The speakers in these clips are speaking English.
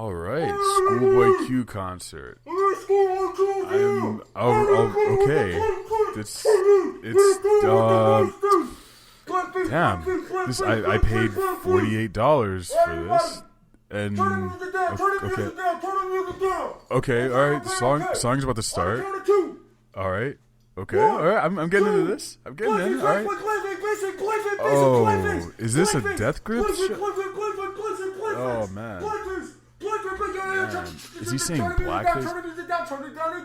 All right, Schoolboy Q concert. Okay. It's damn. I paid $48 for this, and okay, all right. The song's about to start. All right, okay, all right. I'm getting into this. I'm getting in. All right. Oh, is this a Death Grip? Oh man. Is he saying blackface?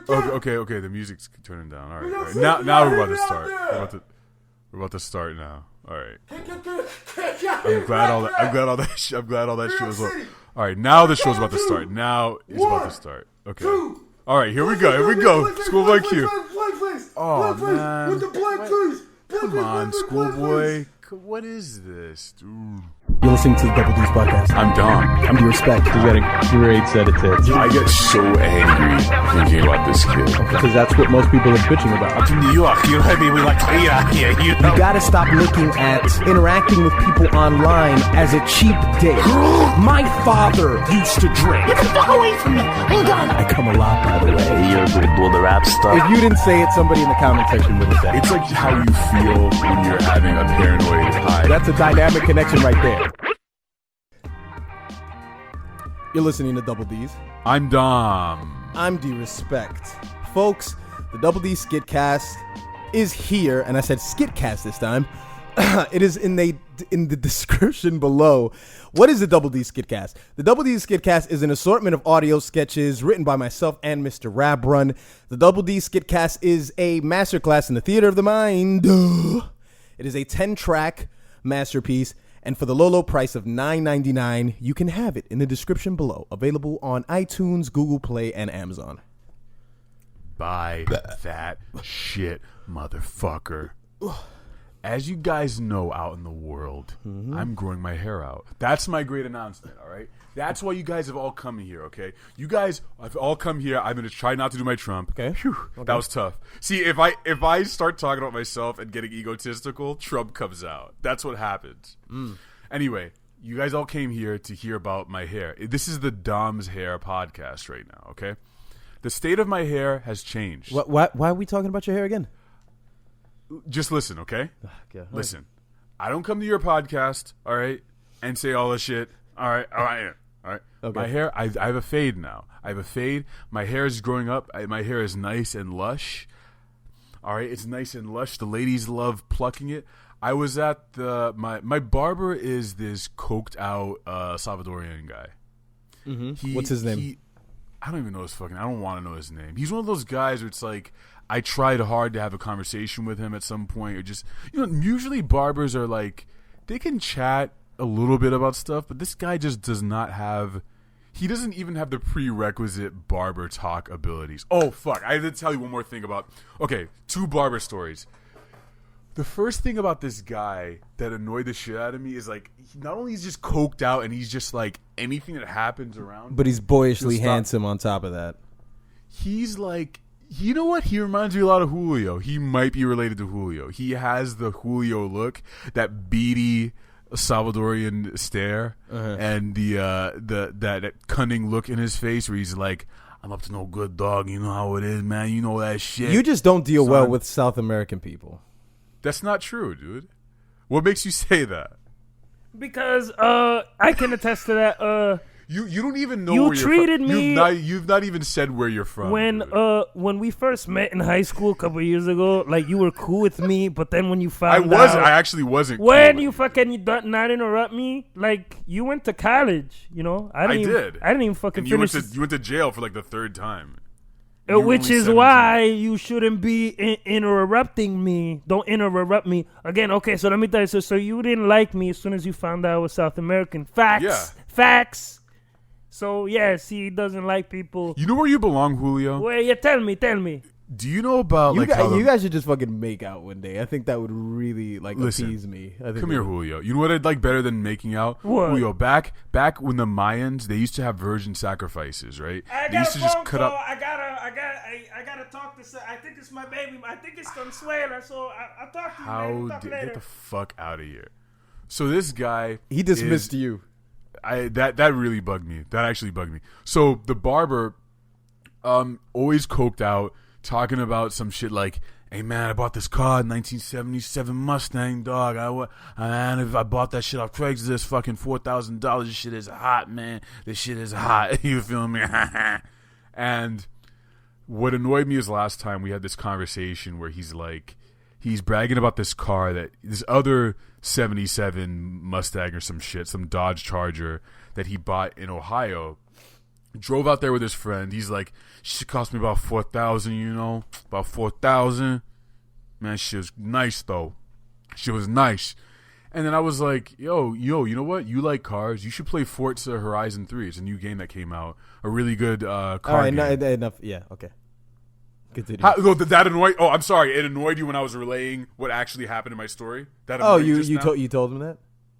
Okay. The music's turning down. All right. Now we're about to start. We're about to start now. All right. I'm glad all that shit was. All right. Now the show's about to start. Now it's about to start. Okay. All right. Here we go. Schoolboy Q. Oh man. Come on, Schoolboy. What is this, dude? You're listening to the Double D's podcast. I'm Dom. I'm D-Respect. He's got a great set of tits. I get so angry thinking about this kid. Because that's what most people are bitching about. Up to New York, you know what I mean? We like to eat out here. You gotta stop looking at interacting with people online as a cheap date. My father used to drink. Get the fuck away from me. I'm done. I come a lot, by the way. You're doing the rap stuff. If you didn't say it, somebody in the comment section would have said it. It's like how you feel when you're having a paranoid high. That's a dynamic connection right there. You're listening to Double D's. I'm Dom. I'm D-Respect. Folks, the Double D Skitcast is here, and I said Skitcast this time. It is in the description below. What is the Double D Skitcast? The Double D Skitcast is an assortment of audio sketches written by myself and Mr. Rab Run. The Double D Skitcast is a masterclass in the theater of the mind. It is a 10-track masterpiece. And for the low price of $9.99, you can have it in the description below. Available on iTunes, Google Play, and Amazon. Buy that shit, motherfucker. As you guys know out in the world, I'm growing my hair out. That's my great announcement, all right? That's why you guys have all come here, okay? You guys have all come here. I'm going to try not to do my Trump. Okay. That was tough. See, if I start talking about myself and getting egotistical, Trump comes out. That's what happens. Anyway, you guys all came here to hear about my hair. This is the Dom's Hair podcast right now, okay? The state of my hair has changed. Why are we talking about your hair again? Just listen, okay? Okay. Listen. I don't come to your podcast, all right, and say all this shit. All right. Okay. My hair, I have a fade now. I have a fade. My hair is growing up. My hair is nice and lush. All right, it's nice and lush. The ladies love plucking it. I was at my barber is this coked out Salvadorian guy. Mm-hmm. What's his name? I don't even know his fucking. I don't want to know his name. He's one of those guys where it's like I tried hard to have a conversation with him at some point, or just usually barbers are like they can chat a little bit about stuff, but this guy just does not have. He doesn't even have the prerequisite barber talk abilities. Oh fuck! I have to tell you one more thing about. Okay, 2 barber stories. The first thing about this guy that annoyed the shit out of me is like, not only is he just coked out and he's just like anything that happens around, but he's boyishly handsome on top of that. He's like, you know what? He reminds me a lot of Julio. He might be related to Julio. He has the Julio look, that beady Salvadorian stare, and that cunning look in his face where he's like, I'm up to no good, dog. You know how it is, man. You know that shit. You just don't deal well with South American people. That's not true, dude. What makes you say that? Because I can attest to that. You don't even know you where you're treated from. me. You've not even said where you're from. When we first met in high school a couple of years ago, like you were cool with me, but then when you found out, I actually wasn't. When cool you fucking not interrupt me, like you went to college, I didn't even fucking and you finish. You went to jail for like the 3rd time. Which is why you shouldn't be interrupting me. Don't interrupt me again. Okay, so let me tell you. So you didn't like me as soon as you found out I was South American. Facts. Yeah. Facts. So yes, he doesn't like people. You know where you belong, Julio? Well, yeah, tell me. Do you know about you guys should just fucking make out one day. I think that would really appease me. Come here, Julio. You know what I'd like better than making out? What? Julio, back when the Mayans, they used to have virgin sacrifices, right? They used to just cut up. I gotta talk to. I think it's my baby. I think it's Consuela. So I'll talk to you. How man. We'll talk later. get the fuck out of here? So this guy, he dismissed you. that really bugged me. That actually bugged me. So the barber, always coked out, talking about some shit like, "Hey man, I bought this car, 1977 Mustang, dog. And if I bought that shit off Craigslist, fucking $4,000. This shit is hot, man. This shit is hot." You feel me? And what annoyed me is last time we had this conversation where he's bragging about this car, that this other 77 Mustang or some shit, some Dodge Charger that he bought in Ohio. Drove out there with his friend. He's like, "Shit cost me about $4,000, about $4,000. Man, she was nice though. She was nice." And then I was like, yo, you know what? You like cars. You should play Forza Horizon 3. It's a new game that came out. A really good car game. Enough. Yeah, okay. Continue. That annoyed. Oh, I'm sorry. It annoyed you when I was relaying what actually happened in my story. That you told him that?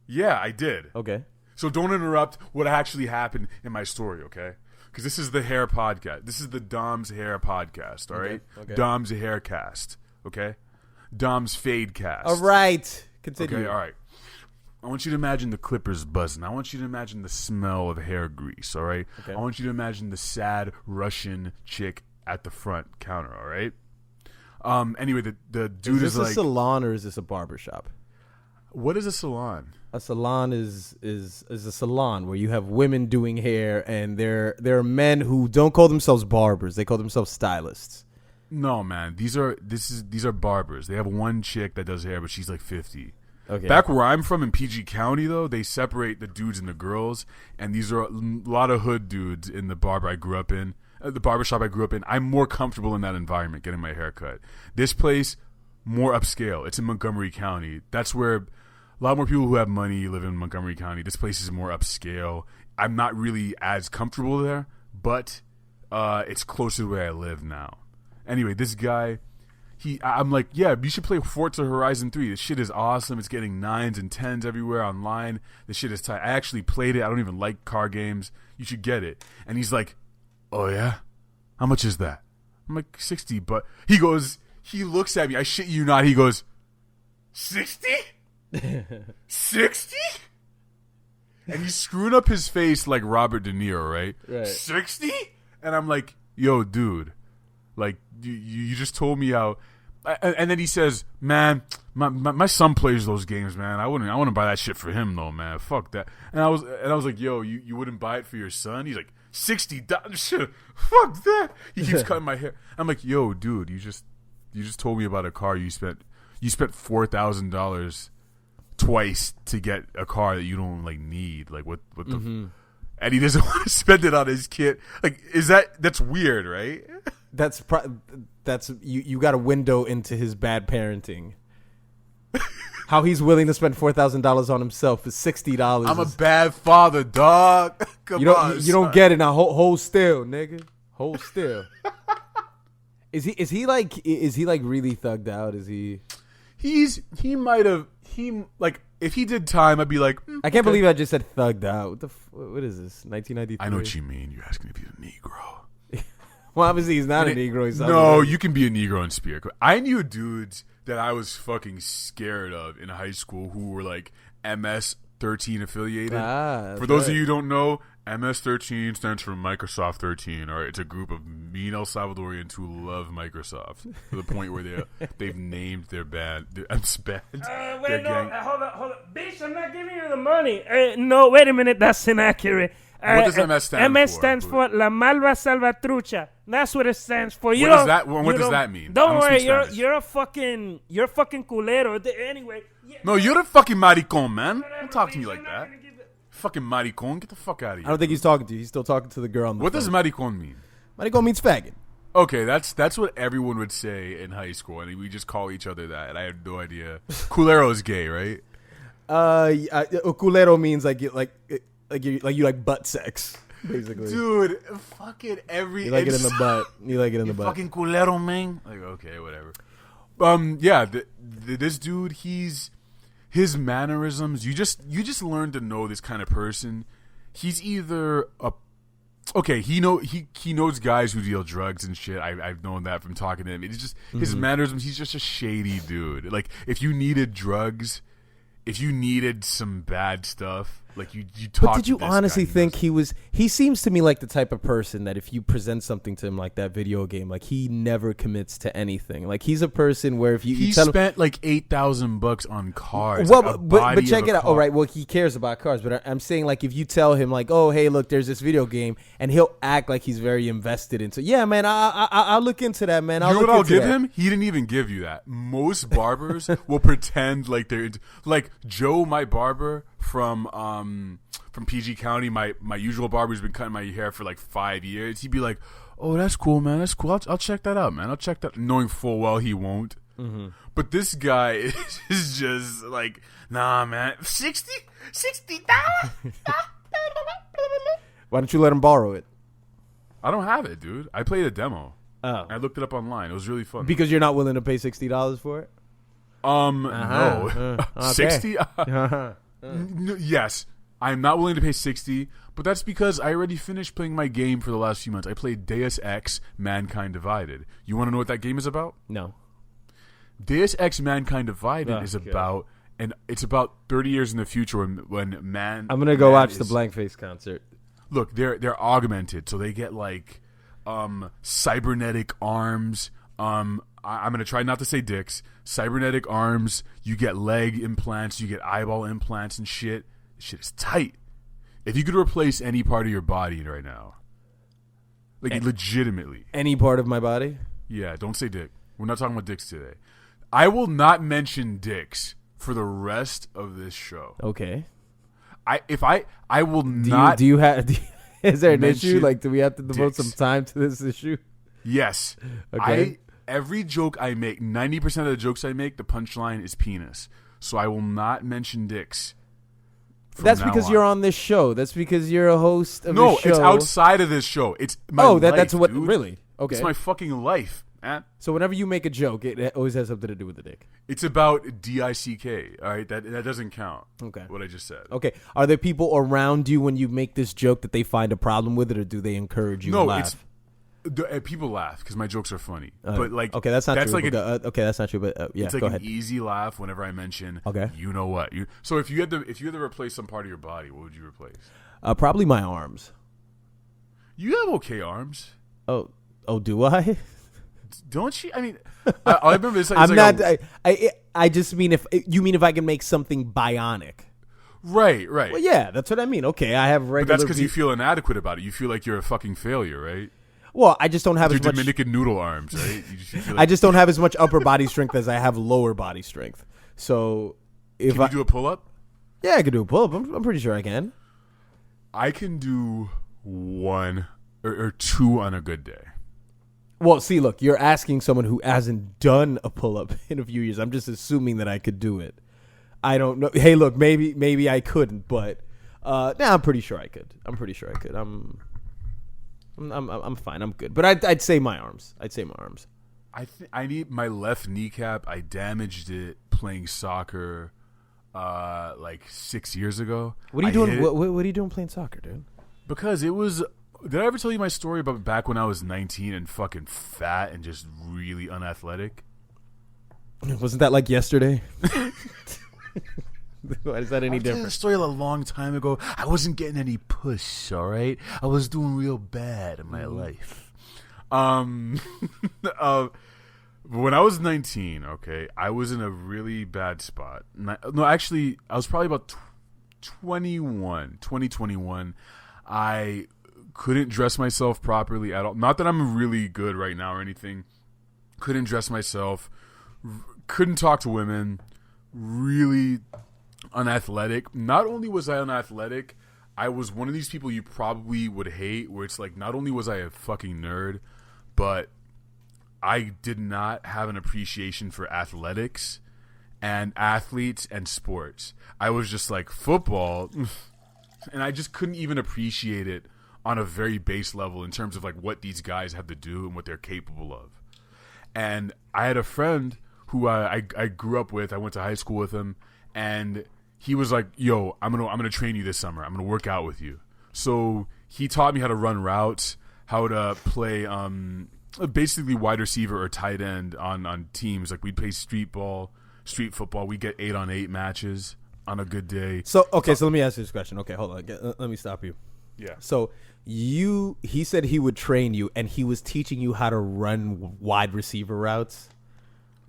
Yeah, I did. Okay. So don't interrupt what actually happened in my story, okay? Because this is the hair podcast. This is the Dom's hair podcast, all right? Okay. Dom's hair cast, okay? Dom's fade cast. All right. Continue. Okay, all right. I want you to imagine the clippers buzzing. I want you to imagine the smell of hair grease, all right? Okay. I want you to imagine the sad Russian chick at the front counter, all right? Anyway, the dude is like... Is this a salon or is this a barber shop? What is a salon? A salon is a salon where you have women doing hair, and there are men who don't call themselves barbers; they call themselves stylists. No, man, these are barbers. They have one chick that does hair, but she's like 50. Okay. Back where I'm from in PG County, though, they separate the dudes and the girls, and these are a lot of hood dudes in the barber I grew up in, the barbershop I grew up in. I'm more comfortable in that environment, getting my hair cut. This place, more upscale. It's in Montgomery County. That's where a lot more people who have money live in Montgomery County. This place is more upscale. I'm not really as comfortable there, but it's closer to where I live now. Anyway, this guy, I'm like, yeah, you should play Forza Horizon 3. This shit is awesome. It's getting 9s and 10s everywhere online. This shit is tight. I actually played it. I don't even like car games. You should get it. And he's like, "Oh, yeah? How much is that?" I'm like, 60, but he looks at me. I shit you not. He goes, 60? 60? And he's screwing up his face like Robert De Niro, right? 60? And I'm like, yo, dude, like, you just told me how. And then he says, "Man, my son plays those games, man. I wouldn't buy that shit for him though, man. Fuck that." And I was like, "Yo, you wouldn't buy it for your son?" He's like, $60. Fuck that. He keeps cutting my hair. I'm like, "Yo, dude, you just told me about a car you spent $4,000 twice to get a car that you don't like need. Like what the and he doesn't want to spend it on his kid. Like, that's weird, right?" That's you got a window into his bad parenting. How he's willing to spend $4,000 on himself is $60. I'm a bad father, dog. Come on, you don't get it now. Hold still, nigga. Hold still. Is he like really thugged out? Is he? He might have like, if he did time, I'd be like, I can't believe I just said thugged out. What is this? 1993. I know what you mean. You're asking if he's a Negro. Well, obviously he's not a Negro. No, you can be a Negro in spirit. I knew dudes that I was fucking scared of in high school who were like MS-13 affiliated. For those of you who don't know, MS-13 stands for Microsoft 13. All right, it's a group of mean El Salvadorians who love Microsoft to the point where they've named their band. Hold on. Bitch, I'm not giving you the money. No, wait a minute. That's inaccurate. What does MS stand for? MS stands for La Malva Salvatrucha. That's what it stands for. What does that mean? Don't worry. You're a fucking culero. Anyway. Yeah, no, you're a fucking maricon, man. Don't talk to me like that. Fucking maricon. Get the fuck out of here. I don't think he's talking to you. He's still talking to the girl on the phone. What does maricon mean? Maricon means faggot. Okay, that's what everyone would say in high school, and we just call each other that, and I had no idea. Culero is gay, right? Culero means like you like butt sex, basically. Dude, fucking you like it in the butt. You like it in the butt. Fucking culero, man. Like, okay, whatever. Yeah, this dude, his mannerisms. You just learn to know this kind of person. He's either he knows guys who deal drugs and shit. I've known that from talking to him. It's just his mannerisms. He's just a shady dude. Like, if you needed drugs, if you needed some bad stuff, Like you talk. But did you to this honestly guy, think he was? He seems to me like the type of person that if you present something to him like that video game, like he never commits to anything. Like he's a person where if you he tell him, spent like $8,000 on cars. well, like a but body check of a it out. car. All right, well he cares about cars, but I'm saying like if you tell him like, oh hey, look, there's this video game, and he'll act like he's very invested into. Yeah, man, I'll look into that, man. You know what I'll give that. him? He didn't even give you that. Most barbers will pretend like they're like Joe, my barber from PG County. My usual barber's been cutting my hair for like 5 years. He'd be like, "Oh, that's cool, man. That's cool. I'll check that out, man. I'll check that." Knowing full well he won't. Mm-hmm. But this guy is just like, "Nah, man. $60. Why don't you let him borrow it? I don't have it, dude. I played a demo. Oh, I looked it up online. It was really fun. because you're not willing to pay $60 for it. No. Okay. 60? Yes. I'm not willing to pay 60, but that's because I already finished playing my game for the last few months. I played Deus Ex Mankind Divided. You want to know what that game is about? No. Deus Ex Mankind Divided is God. about, and it's about 30 years in the future when man. I'm gonna go man watch is- the Blank Face concert. Look, they're augmented, so they get like cybernetic arms. I'm gonna try not to say dicks. Cybernetic arms. You get leg implants. You get eyeball implants and shit. Shit is tight. If you could replace any part of your body right now, like legitimately, Any part of my body? yeah, don't say dick. We're not talking about dicks today. I will not mention dicks for the rest of this show. Okay. I will Do not. you have? Is there an issue? mention Like, do we have to devote dicks. some time to this issue? Yes. Okay. Every joke I make, 90% of the jokes I make, the punchline is penis. So I will not mention dicks. from That's now because you're on this show. That's because you're a host of No, a show. it's outside of this show. It's my that's life, what. dude. Really? Okay. It's my fucking life, man. So whenever you make a joke, it always has something to do with the dick. It's about DICK. All right, that doesn't count. Okay. What I just said. Okay. Are there people around you when you make this joke that they find a problem with it, or do they encourage you to No, laugh? people laugh because my jokes are funny. But like, okay, that's not true. Like Okay, that's not true. But yeah, it's like go an ahead. easy laugh whenever I mention. Okay. You know what? So if you had to replace some part of your body, what would you replace? Probably my arms. You have okay arms, Oh, do I? don't you? I mean, I remember it's like, I'm it's not. like I just mean if you mean if I can make something bionic. right. Well, yeah, that's what I mean. Okay, I have regular. But that's because you feel inadequate about it. You feel like you're a fucking failure, right? Well, I just don't have Your as much. Dominican noodle arms, right? You feel like, I just don't have as much upper body strength as I have lower body strength. So if can you do a pull up? yeah, I can do a pull up. I'm pretty sure I can. I can do one or two on a good day. Well, see, look, you're asking someone who hasn't done a pull up in a few years. I'm just assuming that I could do it. I don't know. Hey, look, maybe I couldn't, but I'm pretty sure I could. I'm fine. I'm good. But I'd say my arms. I need my left kneecap. I damaged it playing soccer like 6 years ago. What are you I doing? hit it What are you doing playing soccer, dude? because it was. Did I ever tell you my story about back when I was 19 and fucking fat and just really unathletic? Wasn't that like yesterday? Why is that any I told you different? the story a long time ago. I wasn't getting any push, all right? I was doing real bad in my life. When I was 19, okay, I was in a really bad spot. No, actually, I was probably about 2021. I couldn't dress myself properly at all. Not that I'm really good right now or anything. Couldn't dress myself. Couldn't talk to women. Really unathletic. Not only was I unathletic, I was one of these people you probably would hate, where it's like, not only was I a fucking nerd, but I did not have an appreciation for athletics and athletes and sports. I was just like, football, and I just couldn't even appreciate it on a very base level in terms of like what these guys have to do and what they're capable of. And I had a friend who I grew up with. I went to high school with him, and he was like, "Yo, I'm gonna train you this summer. I'm gonna work out with you." So he taught me how to run routes, how to play basically wide receiver or tight end on teams. Like we'd play street football. We get 8-on-8 matches. on a good day. So let me ask you this question. Okay, hold on. Let me stop you. Yeah. So he said he would train you, and he was teaching you how to run wide receiver routes.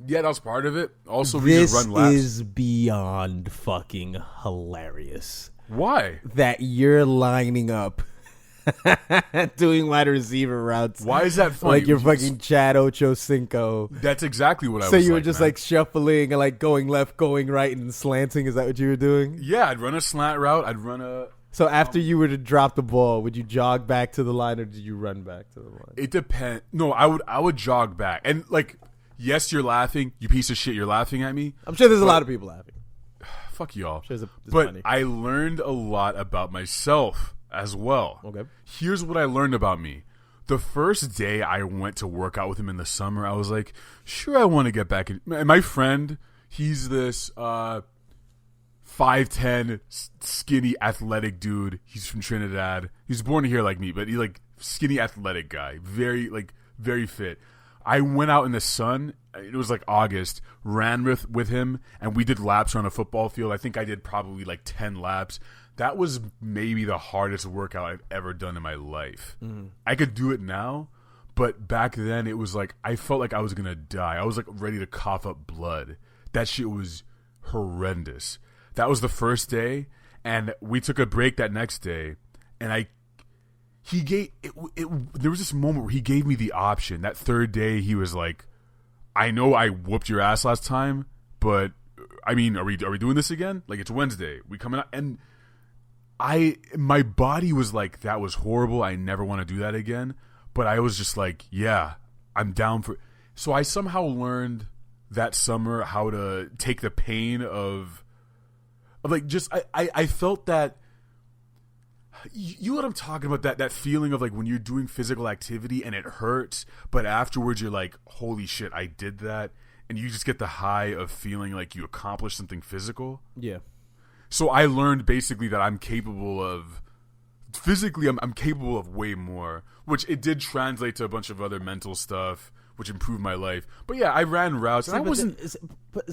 Yeah, that was part of it. Also, we just run laps. This is beyond fucking hilarious. Why? That you're lining up doing wide receiver routes. Why is that funny? Like you're fucking Chad Ochocinco. That's exactly what I was So like, you were just man. like shuffling and like going left, going right, and slanting. Is that what you were doing? Yeah, I'd run a slant route. I'd run a... So after you were to drop the ball, would you jog back to the line or did you run back to the line? It depends. No, I would jog back. And like, yes, you're laughing. You piece of shit, you're laughing at me. I'm sure there's a lot of people laughing. Fuck y'all. Sure it's but funny. I learned a lot about myself as well. Okay. Here's what I learned about me. The first day I went to work out with him in the summer, I was like, sure, I want to get back in. And my friend, he's this 5'10", skinny, athletic dude. He's from Trinidad. He's born here like me, but he's like skinny, athletic guy. Very fit. I went out in the sun. It was like August. Ran with him, and we did laps on a football field. I think I did probably like 10 laps. That was maybe the hardest workout I've ever done in my life. Mm-hmm. I could do it now, but back then it was like I felt like I was gonna die. I was like ready to cough up blood. That shit was horrendous. That was the first day, and we took a break that next day, and there was this moment where he gave me the option. That third day, he was like, I know I whooped your ass last time, but I mean, are we doing this again? Like, it's Wednesday. We coming out, and my body was like, that was horrible. I never want to do that again. But I was just like, yeah, I'm down for. So I somehow learned that summer how to take the pain of like, just I felt that. You know what I'm talking about? That feeling of like when you're doing physical activity and it hurts, but afterwards you're like, holy shit, I did that. And you just get the high of feeling like you accomplished something physical. Yeah. So I learned basically that I'm capable of, physically I'm capable of way more, which it did translate to a bunch of other mental stuff, which improved my life. But yeah, I ran routes. And I wasn't. But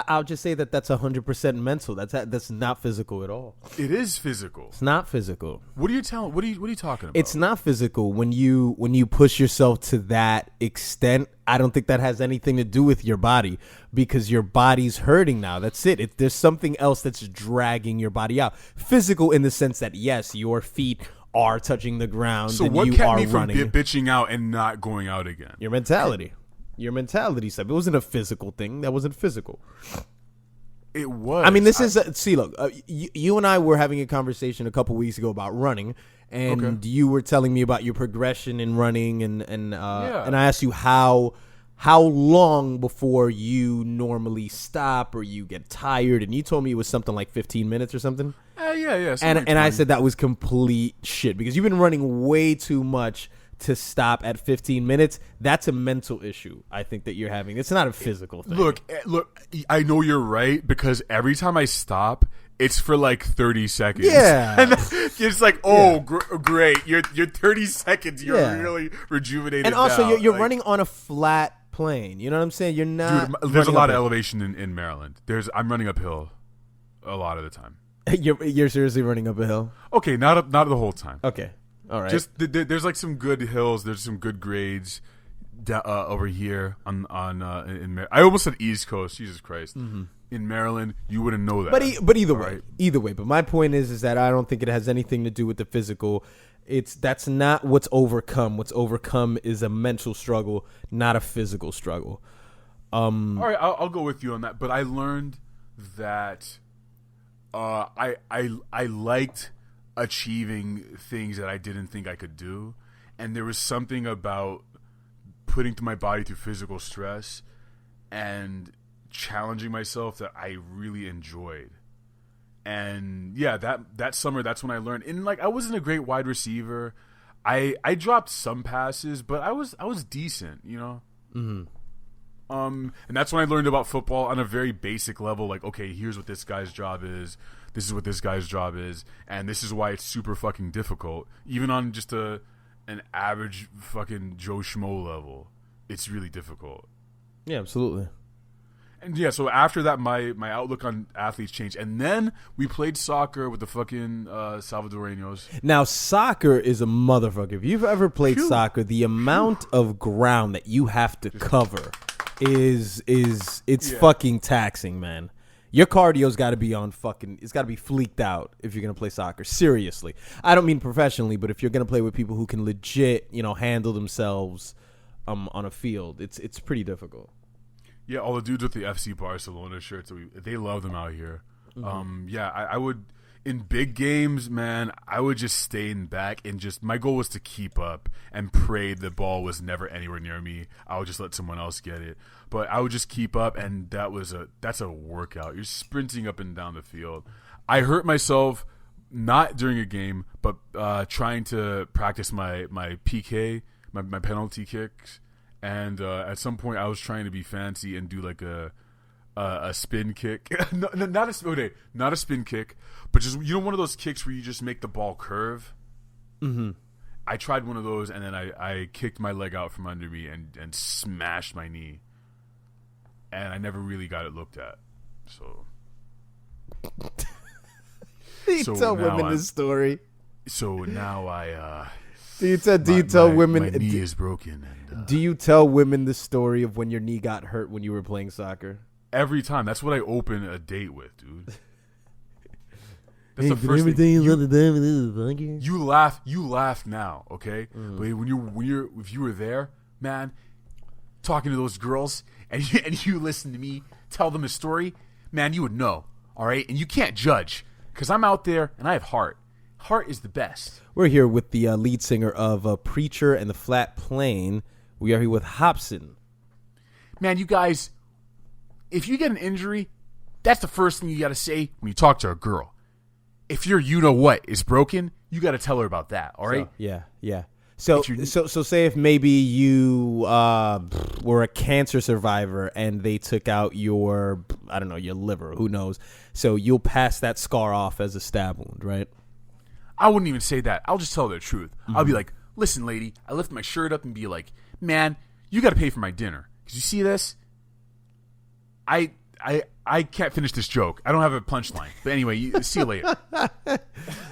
I'll just say that that's 100% mental. That's not physical at all. It is physical. It's not physical. What are you talking about? It's not physical when you push yourself to that extent. I don't think that has anything to do with your body because your body's hurting now. That's it. There's something else that's dragging your body out. Physical in the sense that yes, your feet are touching the ground. So and what you kept are me from running. bitching out and not going out again? Your mentality. Your mentality stuff. It wasn't a physical thing. That wasn't physical. It was. I mean, this is see. Look, you and I were having a conversation a couple weeks ago about running, and you were telling me about your progression in running, and I asked you how long before you normally stop or you get tired, and you told me it was something like 15 minutes or something. Yeah. And I said that was complete shit because you've been running way too much to stop at 15 minutes. That's a mental issue I think that you're having. It's not a physical thing. Look, I know you're right because every time I stop, it's for like 30 seconds. Yeah. And it's like, great. You're 30 seconds. You're really rejuvenated. And also, now. you're running on a flat plane. You know what I'm saying? You're not. Dude, there's a lot of elevation in Maryland. I'm running uphill a lot of the time. You're seriously running up a hill? Okay, not the whole time. Okay. All right. Just there's like some good hills. There's some good grades over here in I almost said East Coast. Jesus Christ. Mm-hmm. In Maryland, you wouldn't know that. But either way. But my point is that I don't think it has anything to do with the physical. That's not what's overcome. What's overcome is a mental struggle, not a physical struggle. All right, I'll go with you on that. But I learned that I liked achieving things that I didn't think I could do, and there was something about putting my body through physical stress and challenging myself that I really enjoyed. And yeah, that summer, that's when I learned. And like, I wasn't a great wide receiver. I dropped some passes, but I was decent, you know. Mm-hmm. And that's when I learned about football on a very basic level. Like, okay, here's what this guy's job is. This is what this guy's job is, and this is why it's super fucking difficult. Even on just an average fucking Joe Schmo level, it's really difficult. Yeah, absolutely. And yeah, so after that, my outlook on athletes changed, and then we played soccer with the fucking Salvadoreños. Now, soccer is a motherfucker. If you've ever played soccer, the amount of ground that you have to cover is fucking taxing, man. Your cardio's got to be it's got to be fleeked out if you're going to play soccer. Seriously. I don't mean professionally, but if you're going to play with people who can legit, handle themselves on a field, it's pretty difficult. Yeah, all the dudes with the FC Barcelona shirts, they love them out here. Mm-hmm. I would, in big games, man, I would just stay in back and my goal was to keep up and pray the ball was never anywhere near me. I would just let someone else get it. But I would just keep up, and that's a workout. You're sprinting up and down the field. I hurt myself, not during a game, but trying to practice my PK, my penalty kicks. And at some point, I was trying to be fancy and do like a spin kick. Not a spin kick, but just one of those kicks where you just make the ball curve. Mm-hmm. I tried one of those, and then I kicked my leg out from under me and smashed my knee. And I never really got it looked at. So you tell women this story. So now Do you tell women my knee is broken? And, do you tell women the story of when your knee got hurt when you were playing soccer? Every time. That's what I open a date with, dude. That's the first thing. You laugh now, okay? But if you were there, man, talking to those girls and you listen to me tell them a story, man, you would know, all right? And you can't judge because I'm out there and I have heart. Heart is the best. We're here with the lead singer of Preacher and the Flat Plane. We are here with Hobson. Man, you guys, if you get an injury, that's the first thing you got to say when you talk to a girl. If your you-know-what is broken, you got to tell her about that, all right? Yeah. So say if maybe you were a cancer survivor and they took out your liver, who knows? So you'll pass that scar off as a stab wound, right? I wouldn't even say that. I'll just tell her the truth. Mm-hmm. I'll be like, listen, lady, I lift my shirt up and be like, man, you got to pay for my dinner. Because you see this? I can't finish this joke. I don't have a punchline. But anyway, see you later.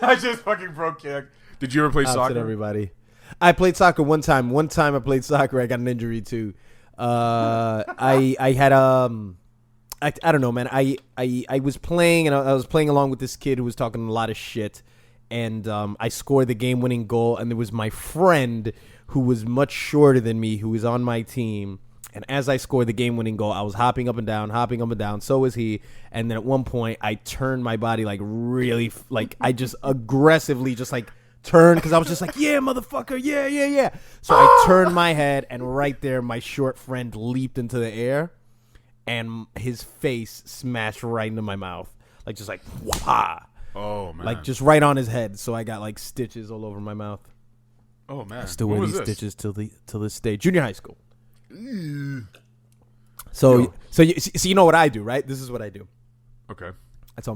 I just fucking broke kick. Did you ever play soccer? Everybody. I played soccer one time. One time I played soccer. I got an injury too. I had I don't know, man. I was playing and I was playing along with this kid who was talking a lot of shit. And I scored the game-winning goal, and there was my friend who was much shorter than me who was on my team. And as I scored the game-winning goal, I was hopping up and down. So was he. And then at one point, I turned my body I just aggressively just turned because I was just like, yeah, motherfucker, yeah. So I turned my head, and right there, my short friend leaped into the air, and his face smashed right into my mouth. Wah! Oh, man. Just right on his head. So I got stitches all over my mouth. Oh, man. I still wear these stitches till this day. Junior high school. So you know what I do, right? This is what I do. Okay. It's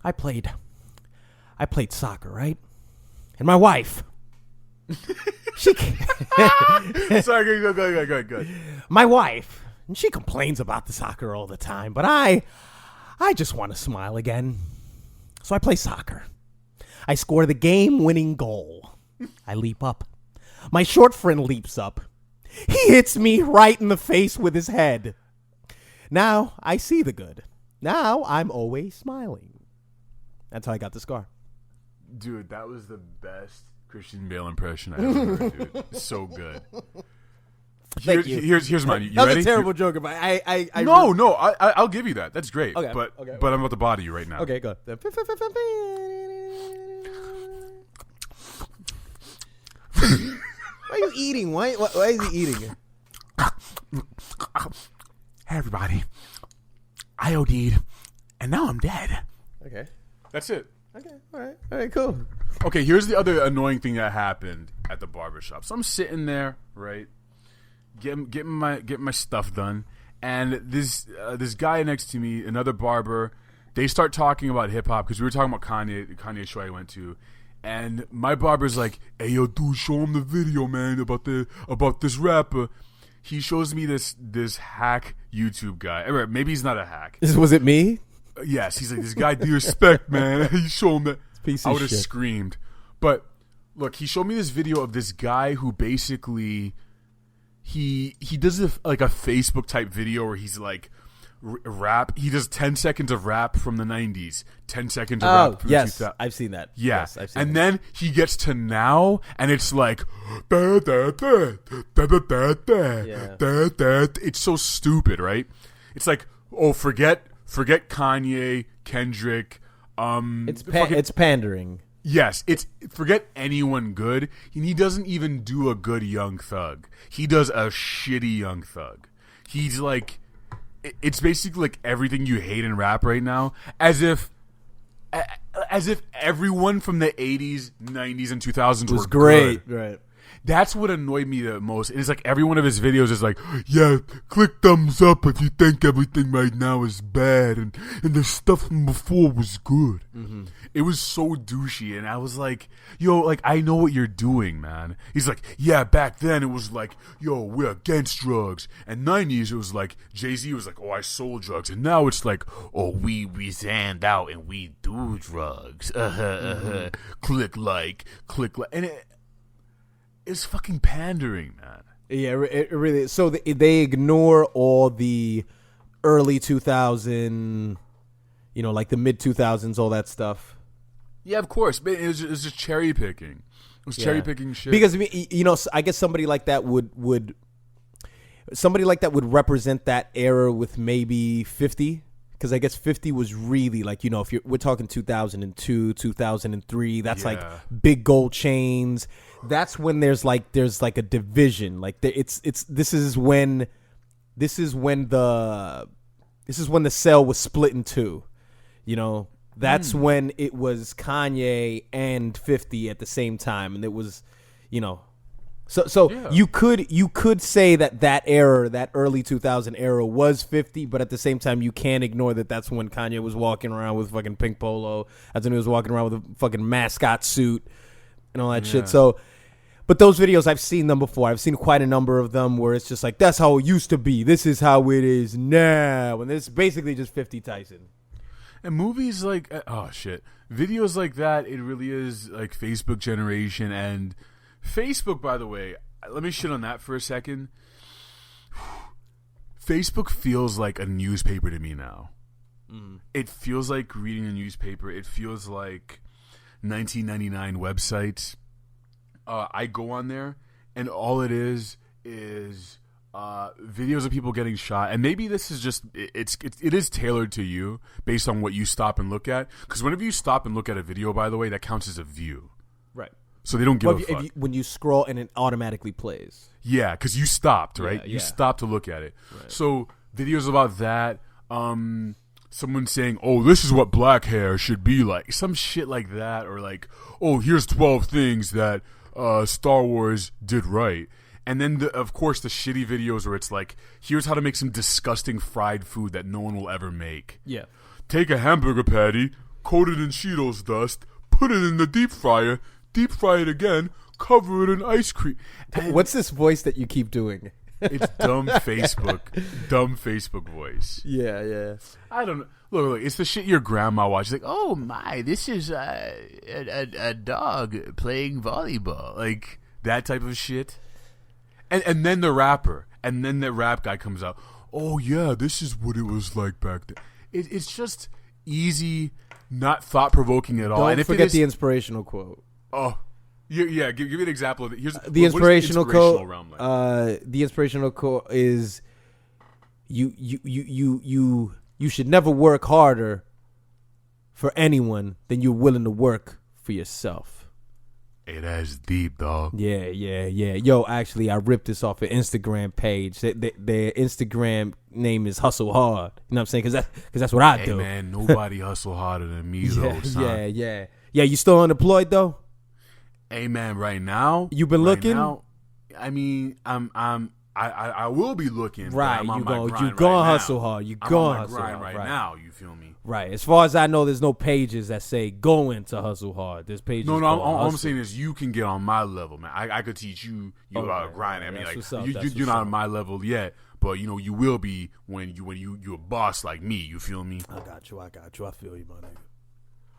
I played soccer, right? And my wife, she sorry, go ahead. My wife, and she complains about the soccer all the time, but I just want to smile again. So I play soccer. I score the game-winning goal. I leap up. My short friend leaps up. He hits me right in the face with his head. Now I see the good. Now I'm always smiling. That's how I got the scar. Dude, that was the best Christian Bale impression I ever heard, dude. So good. Here's mine. You that was ready? a terrible joke. But I'll give you that. That's great. Okay, but okay. I'm about to body you right now. Okay, go. Why are you eating? Why is he eating? Hey, everybody. I OD'd, and now I'm dead. Okay. That's it. Okay. All right. Cool. Okay, here's the other annoying thing that happened at the barbershop. So I'm sitting there, right, getting my stuff done, and this guy next to me, another barber, they start talking about hip hop because we were talking about Kanye show I went to, and my barber's like, "Hey, yo, dude, show him the video, man, about this rapper. he shows me this hack YouTube guy. Or maybe he's not a hack. Was it me? Yes, he's like, this guy, do respect, man. He showed him that. Piece I of would have shit. screamed. But look, he showed me this video of this guy who basically he does like a Facebook type video where he's like rap. He does 10 seconds of rap from the 90s, 10 seconds of rap from yes, the 2000s. I've seen that. Yeah, Yes, I've seen and that. then he gets to now, and it's like, it's so stupid, right? It's like, oh, forget Kanye, Kendrick. It's pandering. Yes, it's forget anyone good. He doesn't even do a good Young Thug. He does a shitty Young Thug. He's like, it's basically like everything you hate in rap right now, as if everyone from the 80s, 90s, and 2000s Was were great, good. right? That's what annoyed me the most. It's like every one of his videos is like, yeah, click thumbs up if you think everything right now is bad, and the stuff from before was good. Mm-hmm. It was so douchey, and I was like, yo, like, I know what you're doing, man. He's like, yeah, back then it was like, yo, we're against drugs. And 90s, it was like, Jay-Z was like, oh, I sold drugs. And now it's like, oh, we stand out and we do drugs. Click like. And it's fucking pandering, man. Yeah, it really is. So they ignore all the early 2000, like the mid 2000s, all that stuff. Yeah, of course. But it was just cherry picking. It was cherry picking shit. Because I guess somebody like that would represent that era with maybe 50. Because I guess 50 was really like, if we're talking 2002, 2003, that's like big gold chains. That's when there's like a division. Like this is when the cell was split in two. That's when it was Kanye and 50 at the same time, and it was, So you could say that era, that early 2000 era, was 50, but at the same time you can't ignore that that's when Kanye was walking around with fucking pink polo. That's when he was walking around with a fucking mascot suit and all that shit. So, but those videos, I've seen them before. I've seen quite a number of them where it's just like, that's how it used to be. This is how it is now. And it's basically just 50 Tyson. And movies like, oh shit, videos like that, it really is like Facebook generation. And Facebook, by the way, let me shit on that for a second. Facebook feels like a newspaper to me now. It feels like reading a newspaper. It feels like 1999 websites. I go on there, and all it is videos of people getting shot. And maybe this is just it is tailored to you based on what you stop and look at. Because whenever you stop and look at a video, by the way, that counts as a view. Right. So they don't give a fuck. When you scroll and it automatically plays. Yeah, because you stopped, right? You stopped to look at it. Right. So videos about that. Someone saying, oh, this is what black hair should be like. Some shit like that. Or like, oh, here's 12 things that Star Wars did right. And then, of course, the shitty videos where it's like, here's how to make some disgusting fried food that no one will ever make. Yeah. Take a hamburger patty, coat it in Cheetos dust, put it in the deep fryer, deep fry it again, cover it in ice cream. And what's this voice that you keep doing? It's dumb Facebook voice. Yeah. I don't know. Look, it's the shit your grandma watches. Like, oh my, this is a dog playing volleyball. Like, that type of shit. And then the rapper. And then the rap guy comes out. Oh, yeah, this is what it was like back then. It's just easy, not thought-provoking at all. Don't and if forget the inspirational quote. Oh, yeah. Give me an example of it. Here's the inspirational quote. Realm like? The inspirational quote is, you should never work harder for anyone than you're willing to work for yourself. Hey, that's deep, dog. Yeah. Yo, actually, I ripped this off an Instagram page. Their Instagram name is Hustle Hard. You know what I'm saying? Because that's what I do. Hey, man, nobody hustle harder than me, though, son. Yeah. You still unemployed, though? Hey, man, right now. You been looking? Now, I mean, I I will be looking. Right, I'm on you my go, grind you right gonna now. hustle hard. You I'm gonna on my hustle grind hard, right right. now. You feel me? Right. As far as I know, there's no pages that say going to hustle hard. There's pages. No. called All I'm hustle. say're is you can get on my level, man. I could teach you Okay, how to grind. I right, mean, that's like what's up, you're that's not what's on up. my level yet, but you will be when you're a boss like me. You feel me? I got you. I feel you, my nigga.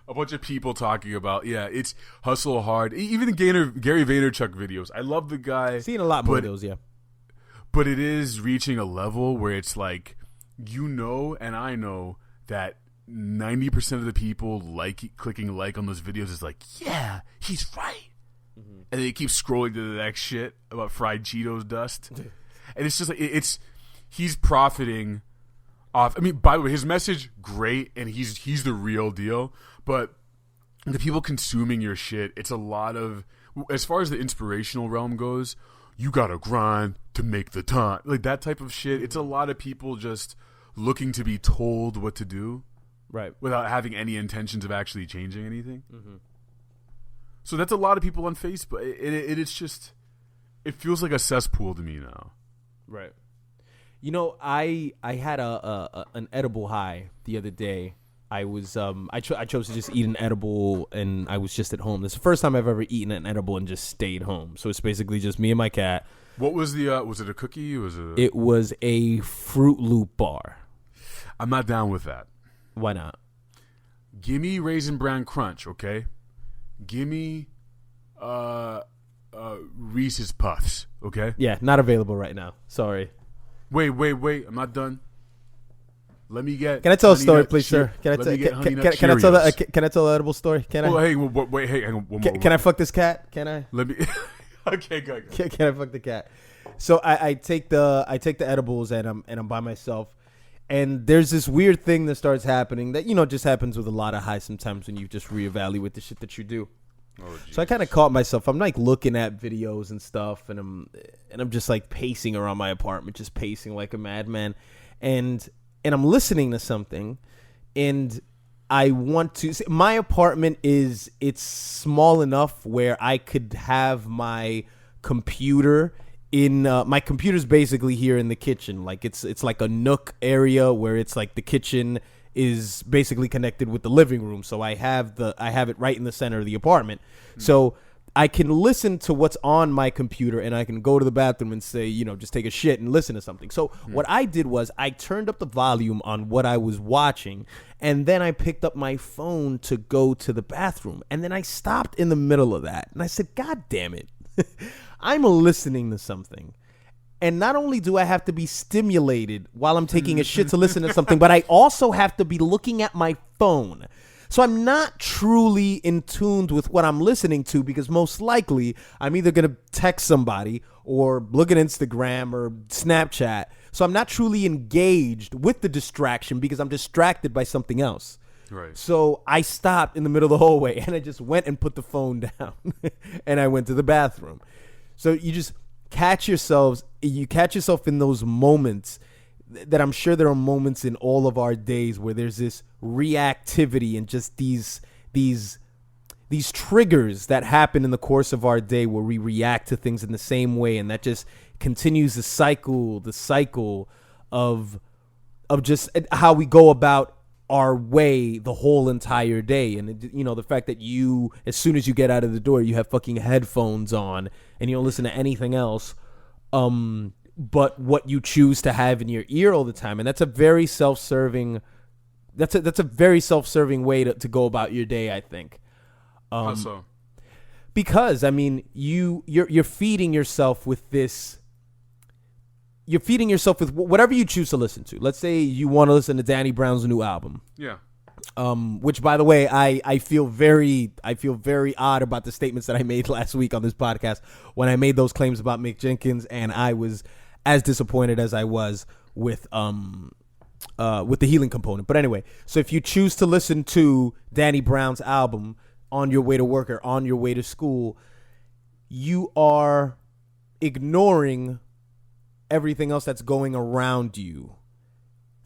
A bunch of people talking about it's hustle hard. Even the Gary Vaynerchuk videos. I love the guy. Seen a lot more of those, yeah. But it is reaching a level where it's like, and I know that 90% of the people clicking like on those videos is like, yeah, he's right. Mm-hmm. And they keep scrolling to the next shit about fried Cheetos dust. And it's just like, he's profiting off. I mean, by the way, his message, great. And he's the real deal. But the people consuming your shit, it's a lot of, as far as the inspirational realm goes, you gotta grind to make the time. Like that type of shit. It's a lot of people just looking to be told what to do. Right. Without having any intentions of actually changing anything. Mm-hmm. So that's a lot of people on Facebook. It's just, it feels like a cesspool to me now. Right. I had an edible high the other day. I was I chose to just eat an edible, and I was just at home. This is the first time I've ever eaten an edible and just stayed home. So it's basically just me and my cat. What was the was it a cookie? It was a Fruit Loop bar. I'm not down with that. Why not? Gimme Raisin Bran Crunch, okay? Gimme Reese's Puffs, okay? Yeah, not available right now. Sorry. Wait. I'm not done. Let me get. Can I tell a story, Nut please, sir? Can I Let me get Honey Nut can I tell Cheerios. can I tell an edible story? Can I? Oh, hey, wait, hang on. One more. Can I fuck this cat? Can I? Let me. Okay, go. Can I fuck the cat? So I take the edibles and I'm by myself, and there's this weird thing that starts happening that just happens with a lot of highs sometimes when you just reevaluate the shit that you do. Oh, so I kind of caught myself. I'm like looking at videos and stuff, and I'm just like pacing around my apartment, just pacing like a madman, and I'm listening to something, and I want to. My apartment it's small enough where I could have my computer in. My computer's basically here in the kitchen. Like it's like a nook area where it's like the kitchen is basically connected with the living room. So I have it right in the center of the apartment. So I can listen to what's on my computer, and I can go to the bathroom and say, just take a shit and listen to something. So what I did was I turned up the volume on what I was watching, and then I picked up my phone to go to the bathroom. And then I stopped in the middle of that, and I said, God damn it. I'm listening to something. And not only do I have to be stimulated while I'm taking a shit to listen to something, but I also have to be looking at my phone. So I'm not truly in tune with what I'm listening to, because most likely I'm either going to text somebody or look at Instagram or Snapchat. So I'm not truly engaged with the distraction because I'm distracted by something else. Right. So I stopped in the middle of the hallway and I just went and put the phone down and I went to the bathroom. So you just catch yourself in those moments that I'm sure there are moments in all of our days where there's this reactivity and just these triggers that happen in the course of our day where we react to things in the same way, and that just continues the cycle of just how we go about our way the whole entire day. And the fact that you, as soon as you get out of the door, you have fucking headphones on and you don't listen to anything else but what you choose to have in your ear all the time. And that's a very self-serving way to go about your day, I think. How so? Because I mean, you're feeding yourself with this. You're feeding yourself with whatever you choose to listen to. Let's say you want to listen to Danny Brown's new album. Yeah. Which, by the way, I feel very odd about the statements that I made last week on this podcast when I made those claims about Mick Jenkins, and I was as disappointed as I was with the healing component. But anyway, so if you choose to listen to Danny Brown's album on your way to work or on your way to school, you are ignoring everything else that's going around you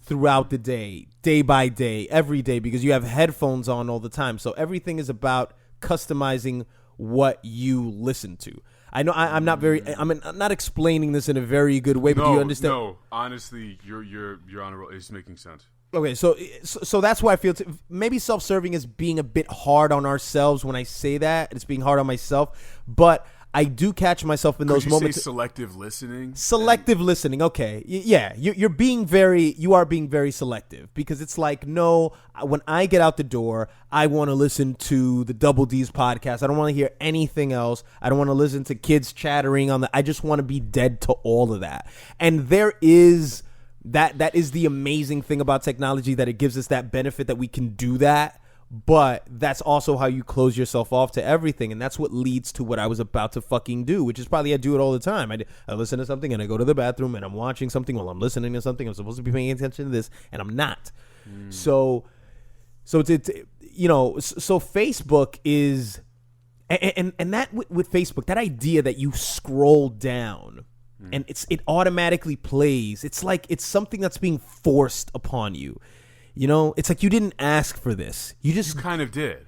throughout the day by day, every day, because you have headphones on all the time. So everything is about customizing what you listen to. I know I'm not explaining this in a very good way, but do you understand? No, honestly, you're on a roll. It's making sense. Okay, so that's why I feel maybe self-serving is being a bit hard on ourselves when I say that. It's being hard on myself, but I do catch myself in those moments. Say selective listening. Selective listening. Okay, yeah, you are being very selective, because it's like, no, when I get out the door, I want to listen to the Double D's podcast. I don't want to hear anything else. I don't want to listen to kids chattering on I just want to be dead to all of that. And there is that is the amazing thing about technology, that it gives us that benefit that we can do that. But that's also how you close yourself off to everything. And that's what leads to what I was about to fucking do, which is probably I do it all the time. I listen to something and I go to the bathroom and I'm watching something while I'm listening to something. I'm supposed to be paying attention to this and I'm not. So Facebook is, and that with Facebook, that idea that you scroll down and it automatically plays. It's like it's something that's being forced upon you. You know, it's like you didn't ask for this. You kind of did.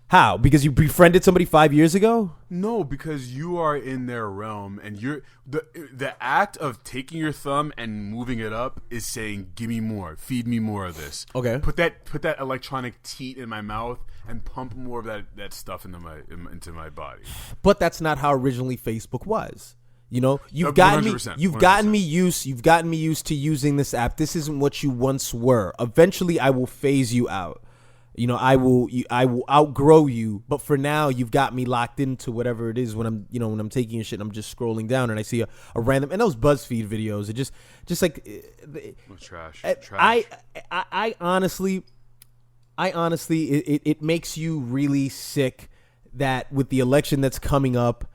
How? Because you befriended somebody 5 years ago? No, because you are in their realm, and you're the act of taking your thumb and moving it up is saying, "Give me more, feed me more of this." Okay. Put that electronic teat in my mouth and pump more of that stuff into my body. But that's not how originally Facebook was. You know, you've 100%. gotten me used to using this app. This isn't what you once were. Eventually, I will phase you out. You know, I will outgrow you. But for now, you've got me locked into whatever it is. When I'm taking a shit, I'm just scrolling down and I see a random, and those BuzzFeed videos are just like trash. I honestly, it makes you really sick that with the election that's coming up,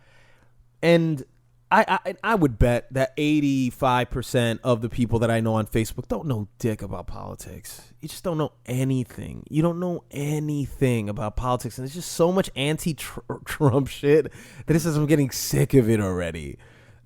and I would bet that 85% of the people that I know on Facebook don't know dick about politics. You just don't know anything. You don't know anything about politics. And there's just so much anti-Trump shit that it says I'm getting sick of it already.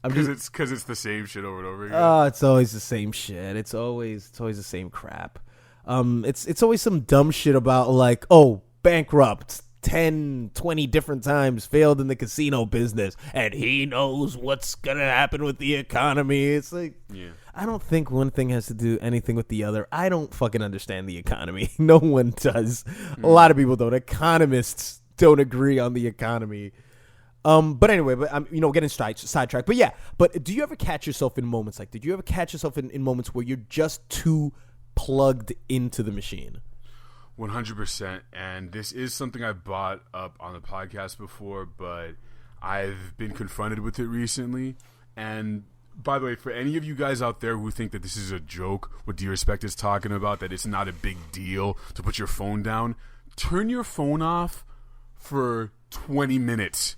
Because it's the same shit over and over again. Oh, it's always the same shit. It's always the same crap. It's always some dumb shit about like, oh, bankrupt 10, 20 different times, failed in the casino business, and he knows what's gonna happen with the economy. It's like, yeah. I don't think one thing has to do anything with the other. I don't fucking understand the economy. No one does. A lot of people don't. Economists don't agree on the economy. But anyway, I'm getting sidetracked. But yeah, but do you ever catch yourself in moments like? Did you ever catch yourself in moments where you're just too plugged into the machine? 100%, and this is something I brought up on the podcast before, but I've been confronted with it recently. And by the way, for any of you guys out there who think that this is a joke, what D-Respect is talking about, that it's not a big deal to put your phone down, turn your phone off for 20 minutes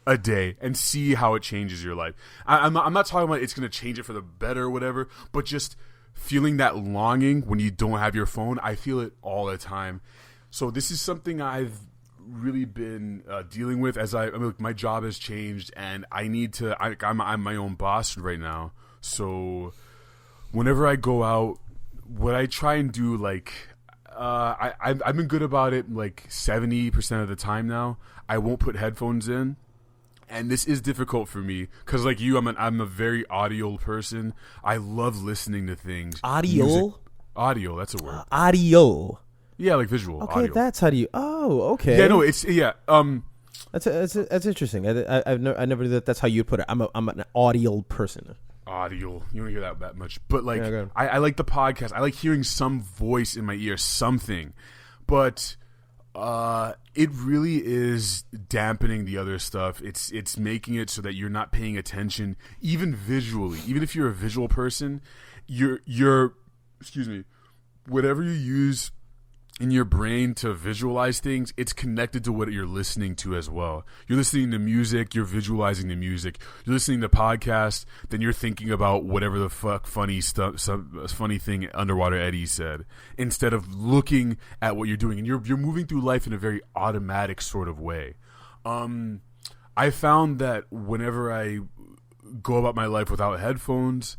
a day and see how it changes your life. I'm not talking about it's going to change it for the better or whatever, but just feeling that longing when you don't have your phone. I feel it all the time. So this is something I've really been dealing with as my job has changed, and I need to. I'm my own boss right now. So whenever I go out, what I try and do, like I've been good about it, like 70% of the time now. I won't put headphones in. And this is difficult for me because, like you, I'm a very audio person. I love listening to things. Audio? Audio, that's a word. Audio. Yeah, like visual. Okay, audio. that's how do you. Oh, okay. Yeah, no, it's yeah. That's interesting. I never knew that's how you put it. I'm an audio person. Audio. You don't hear that much, but like Yeah, I like the podcast. I like hearing some voice in my ear, something, but. It really is dampening the other stuff. It's making it so that you're not paying attention, even visually. Even if you're a visual person, you're whatever you use in your brain to visualize things, it's connected to what you're listening to as well. You're listening to music, you're visualizing the music. You're listening to podcasts, then you're thinking about whatever the fuck funny stuff, some funny thing Underwater Eddie said, instead of looking at what you're doing. And you're moving through life in a very automatic sort of way. I found that whenever I go about my life without headphones,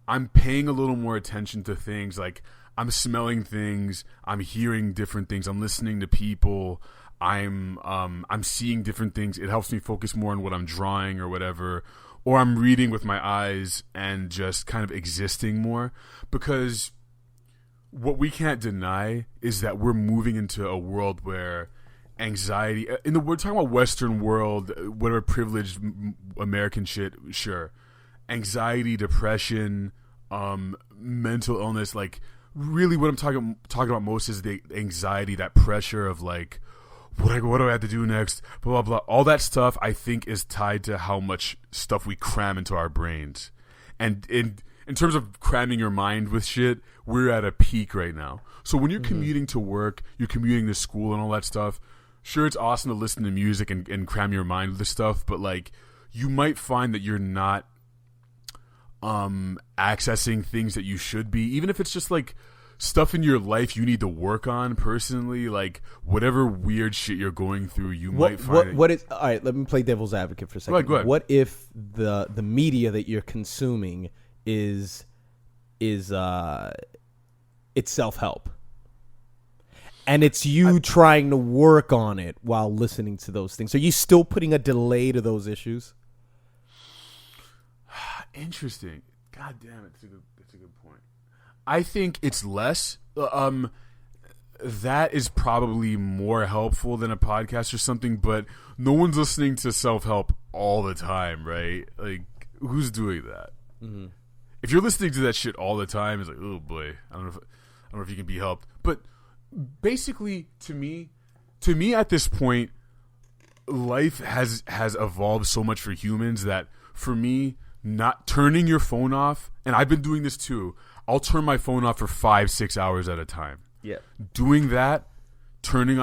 I'm paying a little more attention to things. Like I'm smelling things, I'm hearing different things, I'm listening to people. I'm seeing different things. It helps me focus more on what I'm drawing or whatever, or I'm reading with my eyes and just kind of existing more, because what we can't deny is that we're moving into a world where anxiety, we're talking about Western world, whatever privileged American shit, sure, anxiety, depression, mental illness, like really what I'm talking about most is the anxiety, that pressure of like, what do I have to do next, blah, blah, blah. All that stuff I think is tied to how much stuff we cram into our brains. And in terms of cramming your mind with shit, we're at a peak right now. So when you're commuting to work, you're commuting to school and all that stuff, sure, it's awesome to listen to music and cram your mind with this stuff, but like you might find that you're not accessing things that you should be, even if it's just like stuff in your life you need to work on personally, like whatever weird shit you're going through, you might find what is all right, let me play devil's advocate for a second. Go ahead. What if the media that you're consuming is it's self-help, and it's you trying to work on it while listening to those things? Are you still putting a delay to those issues? Interesting. God damn it, that's a good point. I think it's less. That is probably more helpful than a podcast or something, but no one's listening to self-help all the time, right? Like, who's doing that? Mm-hmm. If you're listening to that shit all the time, it's like, oh boy, I don't know if you can be helped. But basically, to me at this point, life has evolved so much for humans that for me, not turning your phone off, and I've been doing this too, I'll turn my phone off for 5-6 hours at a time. Yeah. Doing that, taking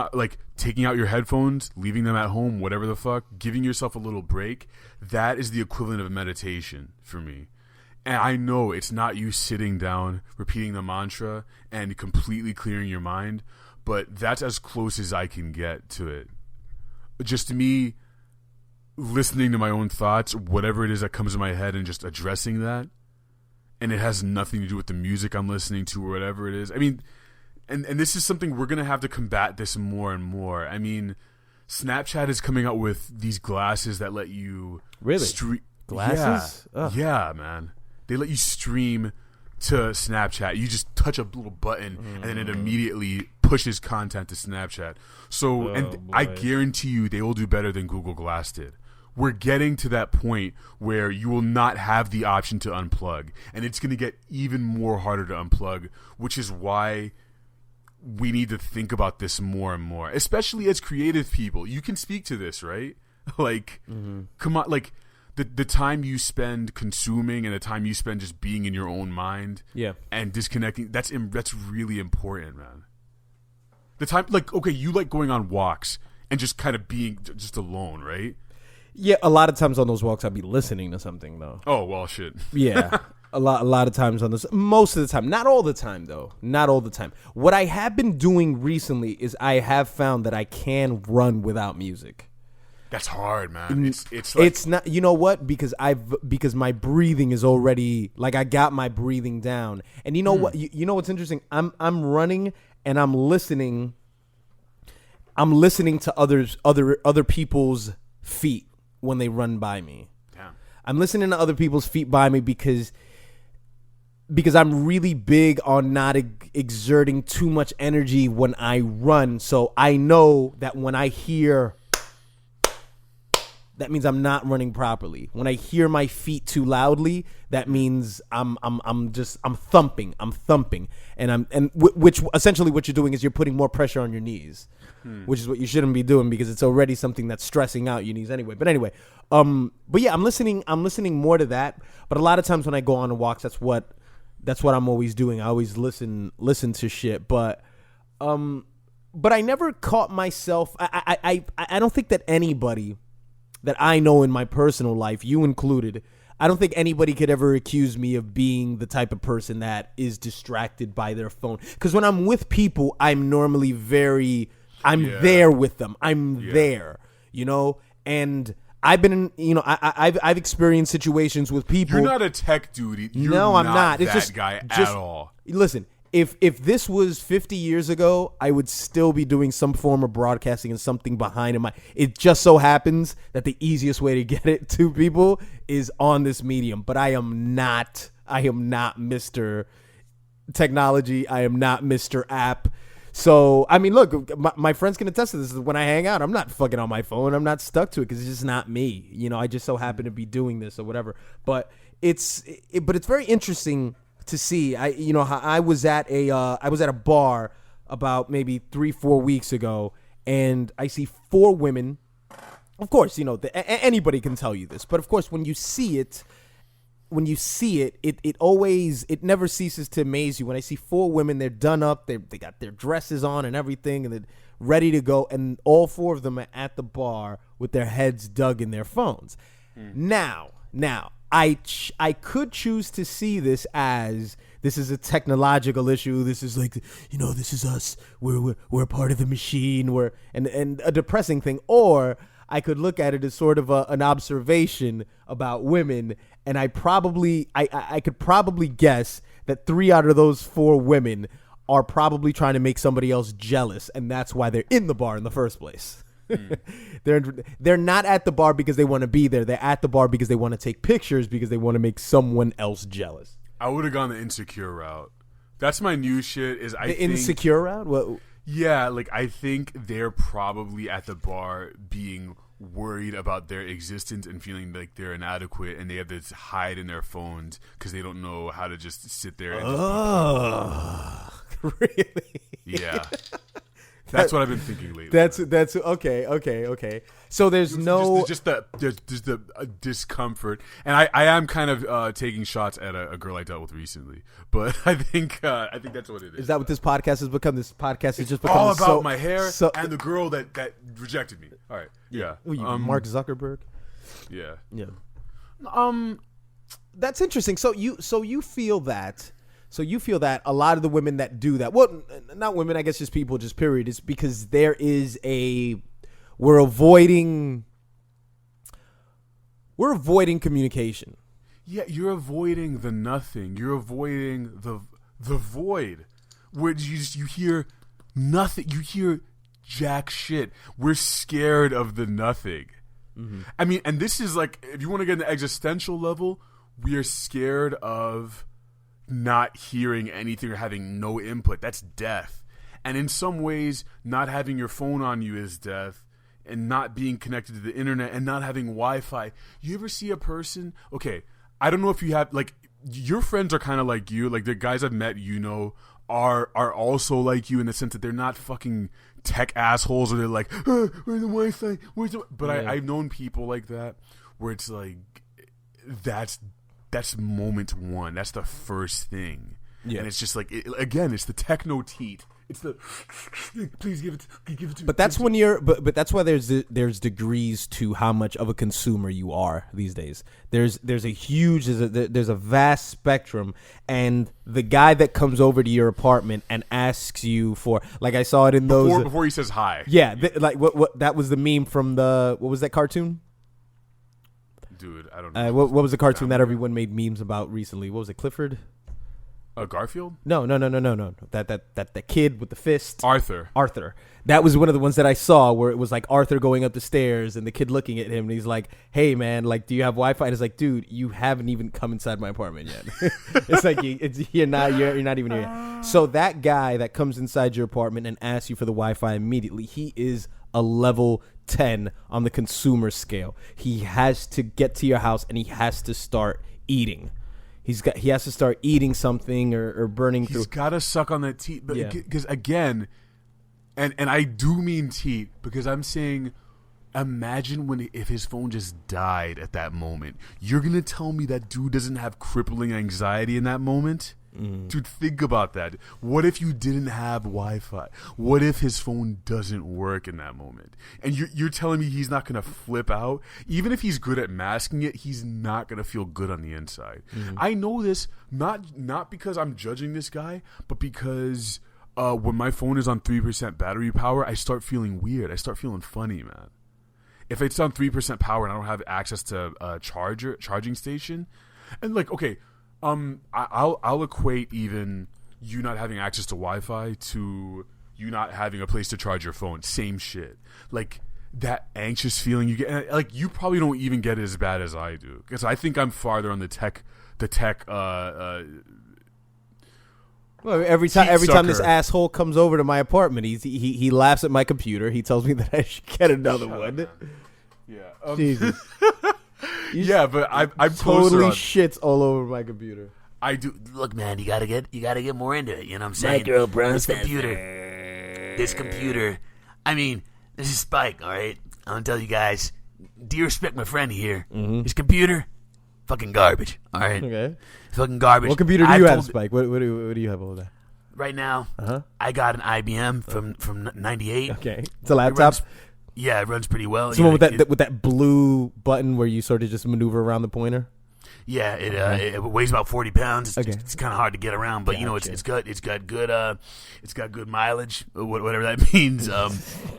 out your headphones, leaving them at home, whatever the fuck, giving yourself a little break, that is the equivalent of meditation for me. And I know it's not you sitting down, repeating the mantra, and completely clearing your mind, but that's as close as I can get to it. Just me listening to my own thoughts, whatever it is that comes in my head, and just addressing that. And it has nothing to do with the music I'm listening to or whatever it is. I mean, and this is something we're going to have to combat this more and more. I mean, Snapchat is coming out with these glasses that let you... Really? Glasses? Yeah, man. They let you stream to Snapchat. You just touch a little button, and then it immediately pushes content to Snapchat. So, I guarantee you they will do better than Google Glass did. We're getting to that point where you will not have the option to unplug, and it's going to get even more harder to unplug, which is why we need to think about this more and more, especially as creative people. You can speak to this, right? Like, come on, like the time you spend consuming and the time you spend just being in your own mind, and disconnecting, that's really important, man. The time, like, okay, you like going on walks and just kind of being just alone, right? Yeah, a lot of times on those walks I'll be listening to something though. Oh, well, shit. Yeah. A lot of times on this, most of the time, not all the time though, not all the time. What I have been doing recently is I have found that I can run without music. That's hard, man. It's like, it's not, you know what? Because my breathing is already, like, I got my breathing down. And you know what? You know what's interesting? I'm running and I'm listening to other people's feet when they run by me. Yeah. I'm listening to other people's feet by me because I'm really big on not exerting too much energy when I run. So I know that when I hear, that means I'm not running properly. When I hear my feet too loudly, that means I'm thumping, and which essentially what you're doing is you're putting more pressure on your knees, which is what you shouldn't be doing because it's already something that's stressing out your knees anyway. But anyway, but yeah, I'm listening more to that. But a lot of times when I go on walks, that's what I'm always doing. I always listen to shit, but I never caught myself. I don't think that anybody that I know in my personal life, you included, I don't think anybody could ever accuse me of being the type of person that is distracted by their phone. Because when I'm with people, I'm normally there with them. I'm there, you know? And I've been in, I've experienced situations with people. You're not a tech dude. I'm not. It's just guy at all. Listen, if this was 50 years ago, I would still be doing some form of broadcasting and something behind it. It just so happens that the easiest way to get it to people is on this medium. But I am not Mr. Technology. I am not Mr. App. So, I mean, look, my friends can attest to this. When I hang out, I'm not fucking on my phone. I'm not stuck to it because it's just not me. You know, I just so happen to be doing this or whatever. But it's very interesting to see. I was at a bar about maybe 3-4 weeks ago, and I see 4 women. Of course, anybody can tell you this, but of course, when you see it, it never ceases to amaze you. When I see 4 women, they're done up, they got their dresses on and everything, and they're ready to go, and all 4 of them are at the bar with their heads dug in their phones. Now, I could choose to see this as this is a technological issue. This is like, this is us. We're a part of the machine. And a depressing thing, or I could look at it as sort of an observation about women, and I could probably guess that 3 out of those 4 women are probably trying to make somebody else jealous, and that's why they're in the bar in the first place. They're not at the bar because they want to be there. They're at the bar because they want to take pictures because they want to make someone else jealous. I would have gone the insecure route. That's my new shit. Insecure route? What? Yeah, like I think they're probably at the bar being worried about their existence and feeling like they're inadequate, and they have to hide in their phones because they don't know how to just sit there. And Really? Yeah. That's what I've been thinking lately. That's okay. So there's just the discomfort, and I am kind of taking shots at a girl I dealt with recently, but I think that's what it is. Is that what this podcast has become? This podcast has just become all about my hair and the girl that rejected me. All right, yeah. Mark Zuckerberg. Yeah. That's interesting. So you feel that. So you feel that a lot of the women that do that, well, not women, I guess just people, just period, is because we're avoiding communication. Yeah, you're avoiding the nothing. You're avoiding the void, where you hear nothing. You hear jack shit. We're scared of the nothing. Mm-hmm. I mean, and this is like, if you want to get an existential level, we are scared of not hearing anything or having no input. That's death. And in some ways, not having your phone on you is death, and not being connected to the internet and not having Wi-Fi. You ever see a person, okay, I don't know if you have, like, your friends are kind of like you, like the guys I've met, are also like you in the sense that they're not fucking tech assholes, or they're like, where's the Wi-Fi? But yeah. I've known people like that where it's like, that's moment one. That's the first thing. Yeah. And it's just like, it's the techno teat. It's the please give it to me. But that's when but that's why there's degrees to how much of a consumer you are these days. There's a vast spectrum, and the guy that comes over to your apartment and asks you for, like, I saw it in those before he says hi. Yeah, like what that was the meme from what was that cartoon? Dude, I don't know. What was the cartoon that everyone made memes about recently? What was it, Clifford? Garfield? No. That kid with the fist. Arthur. That was one of the ones that I saw where it was like Arthur going up the stairs and the kid looking at him, and he's like, "Hey man, like, do you have Wi-Fi?" And it's like, "Dude, you haven't even come inside my apartment yet." It's like you're not even here. So that guy that comes inside your apartment and asks you for the Wi-Fi immediately, he is a level 10 on the consumer scale. He has to get to your house and he has to start eating. He has to start eating something or burning through. He's got to suck on that teat, but because again, and I do mean teat, because I'm saying, imagine if his phone just died at that moment. You're gonna tell me that dude doesn't have crippling anxiety in that moment? Dude, think about that. What if you didn't have Wi-Fi? What if his phone doesn't work in that moment? And you're telling me he's not going to flip out? Even if he's good at masking it, he's not going to feel good on the inside. I know this not because I'm judging this guy, but because when my phone is on 3% battery power, I start feeling weird. I start feeling funny, man. If it's on 3% power and I don't have access to a charging station, and like, okay, I'll equate even you not having access to Wi-Fi to you not having a place to charge your phone. Same shit. Like that anxious feeling you get. Like you probably don't even get it as bad as I do because I think I'm farther on the tech. Well, every time this asshole comes over to my apartment, he laughs at my computer. He tells me that I should get another one. Yeah. Jesus. Yeah, but I'm totally shits all over my computer. I do. Look, man, you gotta get more into it. You know what I'm saying? This computer. I mean, this is Spike. All right, I'm gonna tell you guys. Do you respect my friend here? Mm-hmm. His computer, fucking garbage. All right, Okay. fucking garbage. What computer do you have, Spike? What do you have over there? Right now, Uh-huh. I got an IBM from '98. Okay. It's a laptop. It runs pretty well. It's the one with that blue button where you sort of just maneuver around the pointer. Yeah, it weighs about 40 pounds. Okay. It's kind of hard to get around, but Gotcha. it's good. It's got good mileage, whatever that means.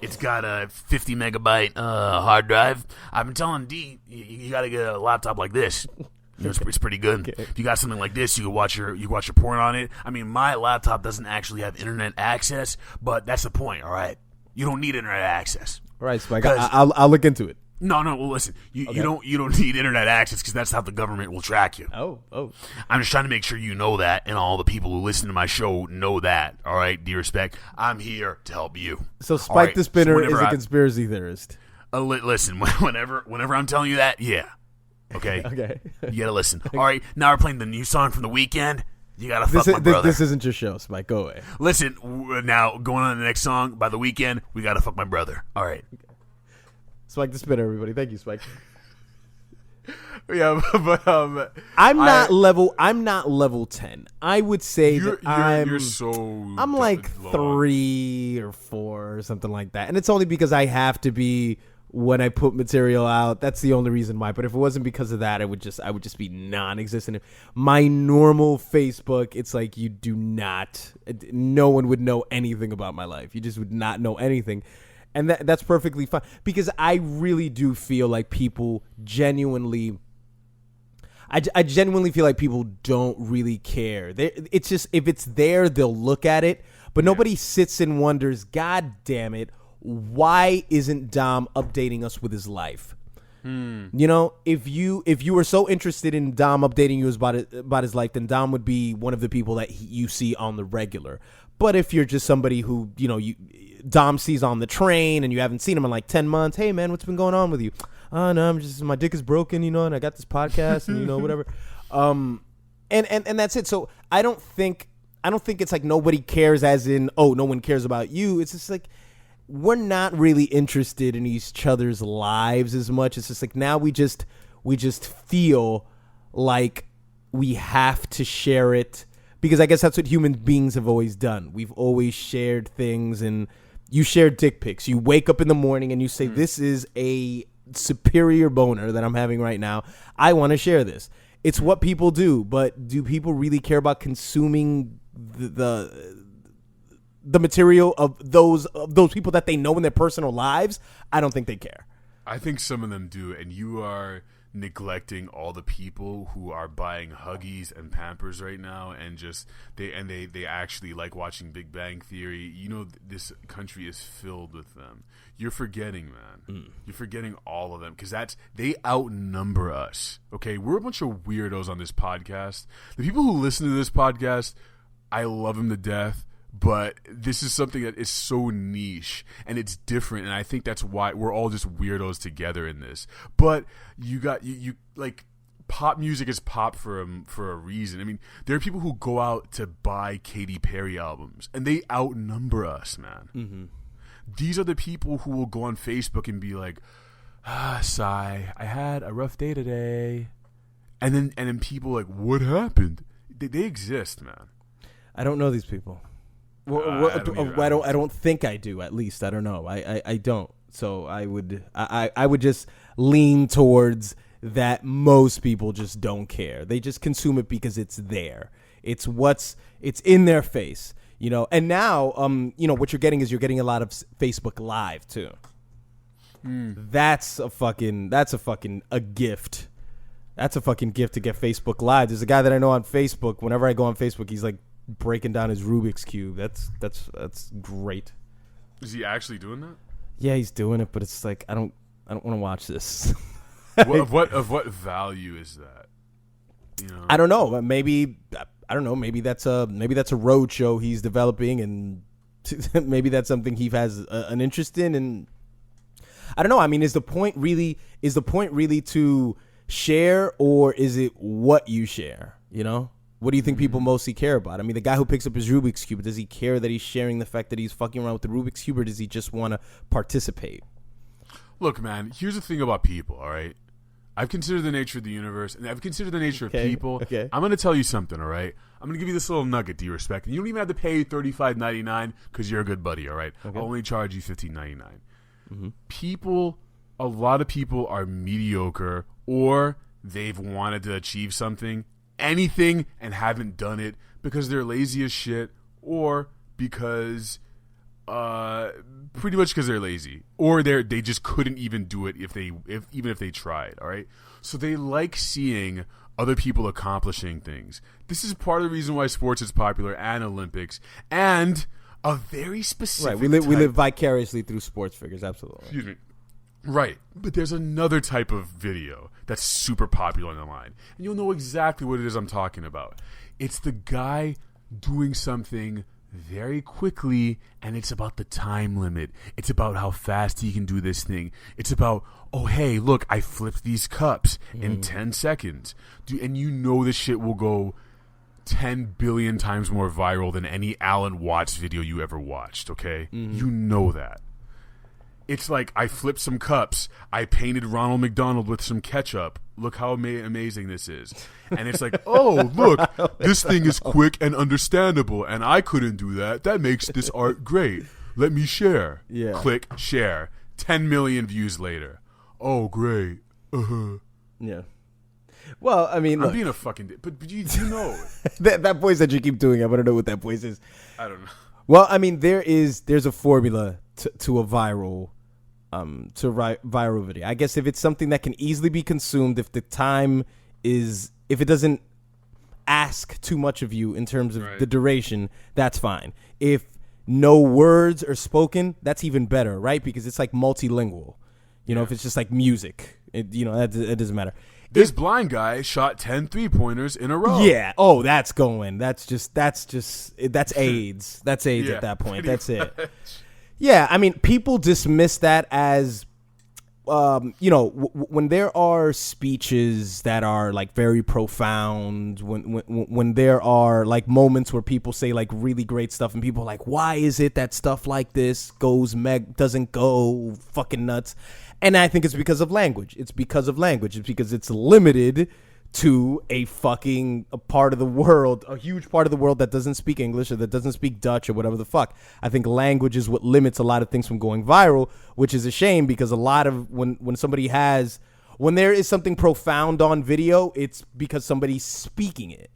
It's got a 50 megabyte hard drive. I've been telling D, you got to get a laptop like this. It's pretty good. Okay. If you got something like this, you can watch your porn on it. I mean, my laptop doesn't actually have internet access, but that's the point. All right, you don't need internet access. All right, Spike. I'll look into it. No. Well, listen. You don't need internet access because that's how the government will track you. Oh. I'm just trying to make sure you know that, and all the people who listen to my show know that. All right, do you respect? I'm here to help you. So Spike right, the Spinner so is a conspiracy theorist. Listen, whenever I'm telling you that, yeah. Okay. Okay. You gotta listen. All right, now we're playing the new song from The Weeknd. You gotta fuck my brother. This isn't your show, Spike. Go away. Listen, now going on to the next song by The Weeknd. We gotta fuck my brother. All right. Spike the Spinner, everybody. Thank you, Spike. Yeah, but I'm not level 10. I would say you're I'm like low. 3 or 4 or something like that. And it's only because I have to be when I put material out. That's the only reason why. But if it wasn't because of that, I would just be non-existent. My normal Facebook, it's like no one would know anything about my life. You just would not know anything. And that's perfectly fine because I really do feel like people genuinely I genuinely feel like people don't really care. It's just if it's there, they'll look at it, but nobody sits and wonders, God damn it, why isn't Dom updating us with his life? You know, if you were so interested in Dom updating you about his life, then Dom would be one of the people that you see on the regular. But if you're just somebody who, Dom sees on the train and you haven't seen him in like 10 months, hey man, what's been going on with you? Oh no, my dick is broken, and I got this podcast and whatever. And that's it. So I don't think it's like nobody cares as in, oh, no one cares about you. It's just like we're not really interested in each other's lives as much. It's just like now we just feel like we have to share it because I guess that's what human beings have always done. We've always shared things, and you share dick pics. You wake up in the morning and you say, this is a superior boner that I'm having right now. I want to share this. It's what people do, but do people really care about consuming the material of those people that they know in their personal lives? I don't think they care. I think some of them do, and you are neglecting all the people who are buying Huggies and Pampers right now, and they actually like watching Big Bang Theory. This country is filled with them. You're forgetting, man. You're forgetting all of them because they outnumber us. Okay, we're a bunch of weirdos on this podcast. The people who listen to this podcast, I love them to death. But this is something that is so niche and it's different, and I think that's why we're all just weirdos together in this. But you like pop music is pop for a reason. I mean, there are people who go out to buy Katy Perry albums, and they outnumber us, man. Mm-hmm. These are the people who will go on Facebook and be like, sigh, I had a rough day today, and then people like, what happened? They exist, man. I don't know these people. I don't think I do. At least I don't know. I don't. So I would just lean towards that. Most people just don't care. They just consume it because it's there. It's in their face. And now what you're getting is a lot of Facebook Live too. That's a fucking gift. That's a fucking gift to get Facebook Live. There's a guy that I know on Facebook. Whenever I go on Facebook, he's like breaking down his Rubik's cube. That's great. Is he actually doing that? Yeah, he's doing it, but it's like I don't want to watch this. Of what value is that? You know? I don't know. Maybe I don't know. Maybe that's a road show he's developing, and maybe that's something he has an interest in. And I don't know. I mean, is the point really to share, or is it what you share? You know, what do you think people mostly care about? I mean, the guy who picks up his Rubik's cube, does he care that he's sharing the fact that he's fucking around with the Rubik's cube, or does he just want to participate? Look, man, here's the thing about people, all right? I've considered the nature of the universe, and I've considered the nature of people. Okay. I'm going to tell you something, all right? I'm going to give you this little nugget, do you respect? And you don't even have to pay $35.99 because you're a good buddy, all right? Okay. I'll only charge you $15.99. People, a lot of people are mediocre, or they've wanted to achieve something, anything, and haven't done it because they're lazy as shit, or because... pretty much because they're lazy, or they just couldn't even do it even if they tried. All right, so they like seeing other people accomplishing things. This is part of the reason why sports is popular, and Olympics, and a very specific. Right, we live vicariously through sports figures. Absolutely. Excuse me. Right, but there's another type of video that's super popular online, and you'll know exactly what it is I'm talking about. It's the guy doing something very quickly, and it's about the time limit. It's about how fast he can do this thing. It's about, oh, hey, look, I flipped these cups in 10 seconds. And you know this shit will go 10 billion times more viral than any Alan Watts video you ever watched, okay? You know that. It's like, I flipped some cups. I painted Ronald McDonald with some ketchup. Look how amazing this is. And it's like, oh, look, this thing is quick and understandable, and I couldn't do that. That makes this art great. Let me share. Yeah. Click, share. 10 million views later. Oh, great. Yeah. Well, I mean, I'm look, being a fucking... But you know. that voice that you keep doing, I want to know what that voice is. I don't know. Well, I mean, there's a formula to a viral viral video. I guess if it's something that can easily be consumed, if it doesn't ask too much of you in terms of the duration, that's fine. If no words are spoken, that's even better, right? Because it's like multilingual. You know, if it's just like music, it doesn't matter. This blind guy shot 10 3-pointers in a row. Yeah. Oh, that's going. That's AIDS. That's AIDS at that point. That's it. Yeah, I mean, people dismiss that as, when there are speeches that are like very profound, when there are like moments where people say like really great stuff, and people are like, why is it that stuff like this doesn't go fucking nuts? And I think it's because of language. It's because it's limited to a part of the world, a huge part of the world that doesn't speak English, or that doesn't speak Dutch, or whatever the fuck. I think language is what limits a lot of things from going viral, which is a shame, because a lot of when there is something profound on video, it's because somebody's speaking it.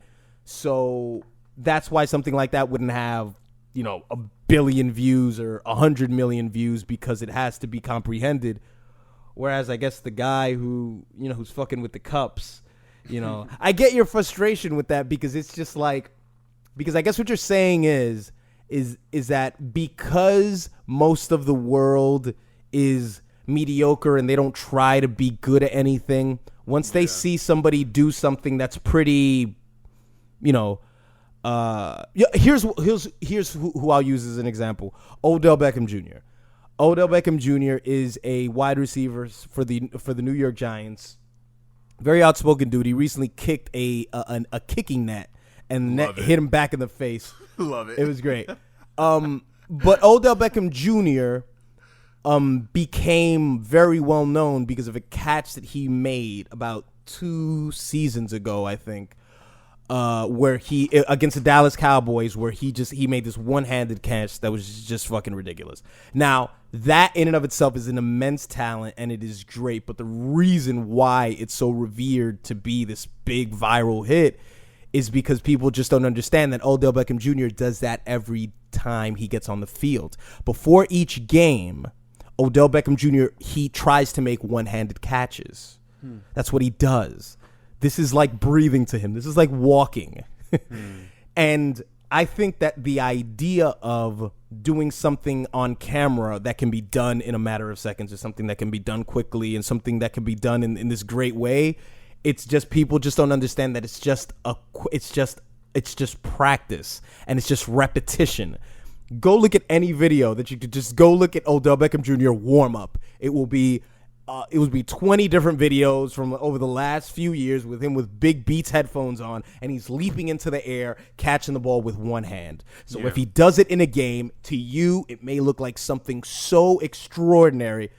So that's why something like that wouldn't have, 1 billion views or 100 million views, because it has to be comprehended. Whereas I guess the guy who's fucking with the cups, I get your frustration with that, because it's just like, because I guess what you're saying is that because most of the world is mediocre and they don't try to be good at anything, once they see somebody do something that's pretty, here's who I'll use as an example. Odell Beckham Jr. Odell Beckham Jr. is a wide receiver for the New York Giants. Very outspoken dude. He recently kicked a kicking net, and the net hit him back in the face. Love it. It was great. But Odell Beckham Jr. Became very well known because of a catch that he made about 2 seasons ago, I think, where he against the Dallas Cowboys, where he made this one-handed catch that was just fucking ridiculous. Now, that in and of itself is an immense talent, and it is great, but the reason why it's so revered to be this big viral hit is because people just don't understand that Odell Beckham Jr. does that every time he gets on the field. Before each game, Odell Beckham Jr., he tries to make one-handed catches. That's what he does. This is like breathing to him. This is like walking. And I think that the idea of doing something on camera that can be done in a matter of seconds, or something that can be done quickly, and something that can be done in this great way, it's just people just don't understand that it's just practice, and it's just repetition. Go look at any video that you could just go look at Odell Beckham Jr. warm up. It will be 20 different videos from over the last few years with him with big Beats headphones on, and he's leaping into the air, catching the ball with one hand. So if he does it in a game, to you, it may look like something so extraordinary,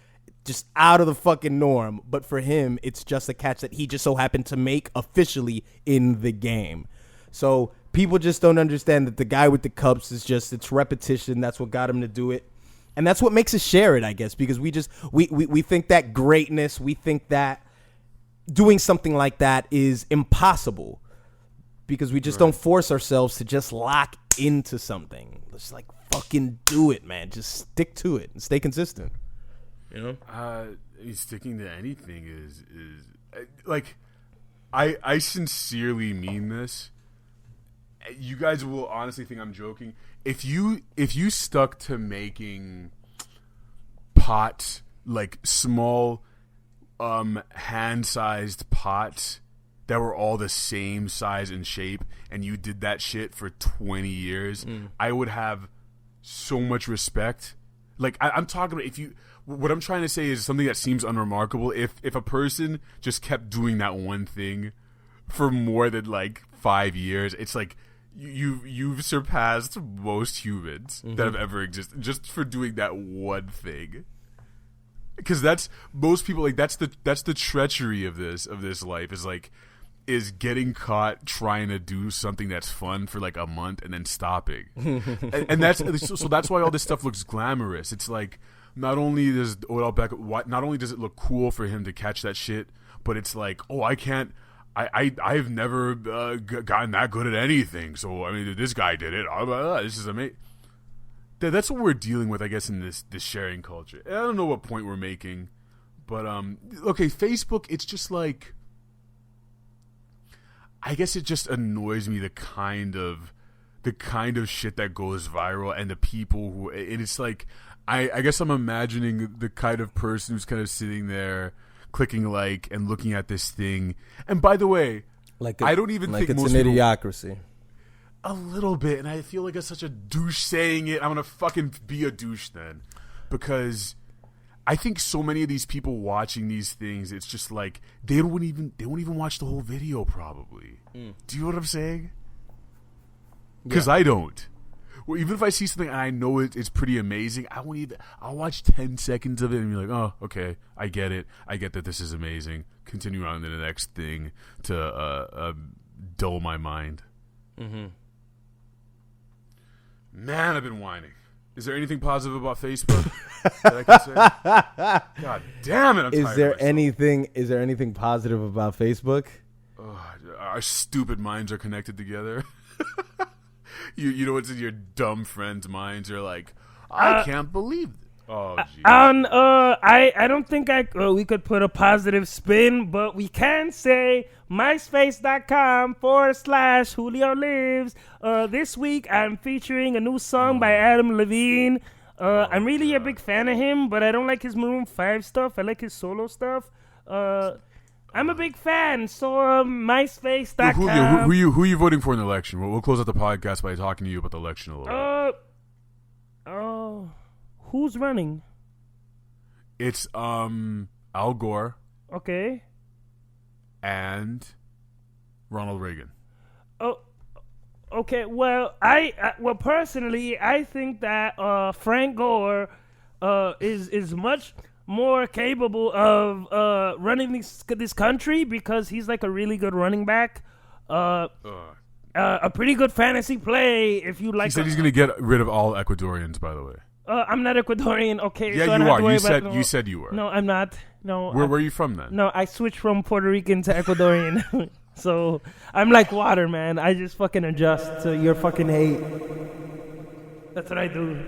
just out of the fucking norm. But for him, it's just a catch that he just so happened to make officially in the game. So people just don't understand that the guy with the cups is just, it's repetition. That's what got him to do it. And that's what makes us share it, I guess, because we think that greatness, we think that doing something like that is impossible, because we just don't force ourselves to just lock into something. Let's like fucking do it, man. Just stick to it and stay consistent. You know? Sticking to anything is like, I sincerely mean this. You guys will honestly think I'm joking. If you stuck to making pots, like small hand-sized pots that were all the same size and shape, and you did that shit for 20 years, I would have so much respect. Like I'm talking about, what I'm trying to say is something that seems unremarkable. If a person just kept doing that one thing for more than like 5 years, it's like you've surpassed most humans that have ever existed just for doing that one thing. Because that's most people, like that's the treachery of this life, is getting caught trying to do something that's fun for like a month and then stopping. and that's so that's why all this stuff looks glamorous. It's like, not only does Odell Beckham, not only does it look cool for him to catch that shit, but it's like, oh, I've never gotten that good at anything. So I mean, this guy did it. This is amazing. That's what we're dealing with, I guess, in this sharing culture. I don't know what point we're making, but okay, Facebook. It's just like, I guess it just annoys me the kind of shit that goes viral, and the people who. And it's like, I guess I'm imagining the kind of person who's kind of sitting there, clicking like and looking at this thing. And by the way, I don't even think it's most an idiocracy. A little bit, and I feel like I'm such a douche saying it. I'm gonna fucking be a douche then, because I think so many of these people watching these things, it's just like they won't even watch the whole video probably. Do you know what I'm saying? Because I don't. Well, even if I see something and I know it's pretty amazing, I'll watch 10 seconds of it and be like, oh, okay, I get it. I get that this is amazing. Continue on to the next thing to dull my mind. Mm-hmm. Man, I've been whining. Is there anything positive about Facebook that I can say? God damn it, I'm tired of myself. Is there anything positive about Facebook? Our stupid minds are connected together. You know what's in your dumb friends' minds? You're like, I can't believe it. Oh, geez. I don't think we could put a positive spin, but we can say myspace.com/Julio Lives. This week I'm featuring a new song by Adam Levine. I'm really a big fan of him, but I don't like his Maroon 5 stuff. I like his solo stuff. I'm a big fan, so myspace.com. Julio, who are you voting for in the election? We'll close out the podcast by talking to you about the election a little bit. Who's running? It's Al Gore. Okay. And Ronald Reagan. Oh, okay. Well, well personally, I think that Frank Gore is much more capable of running this country, because he's like a really good running back. A pretty good fantasy play if you like. He said he's going to get rid of all Ecuadorians, by the way. I'm not Ecuadorian. Okay. Yeah, so you are. You said you were. No, I'm not. No. Where are you from then? No, I switched from Puerto Rican to Ecuadorian. So I'm like water, man. I just fucking adjust to your fucking hate. That's what I do.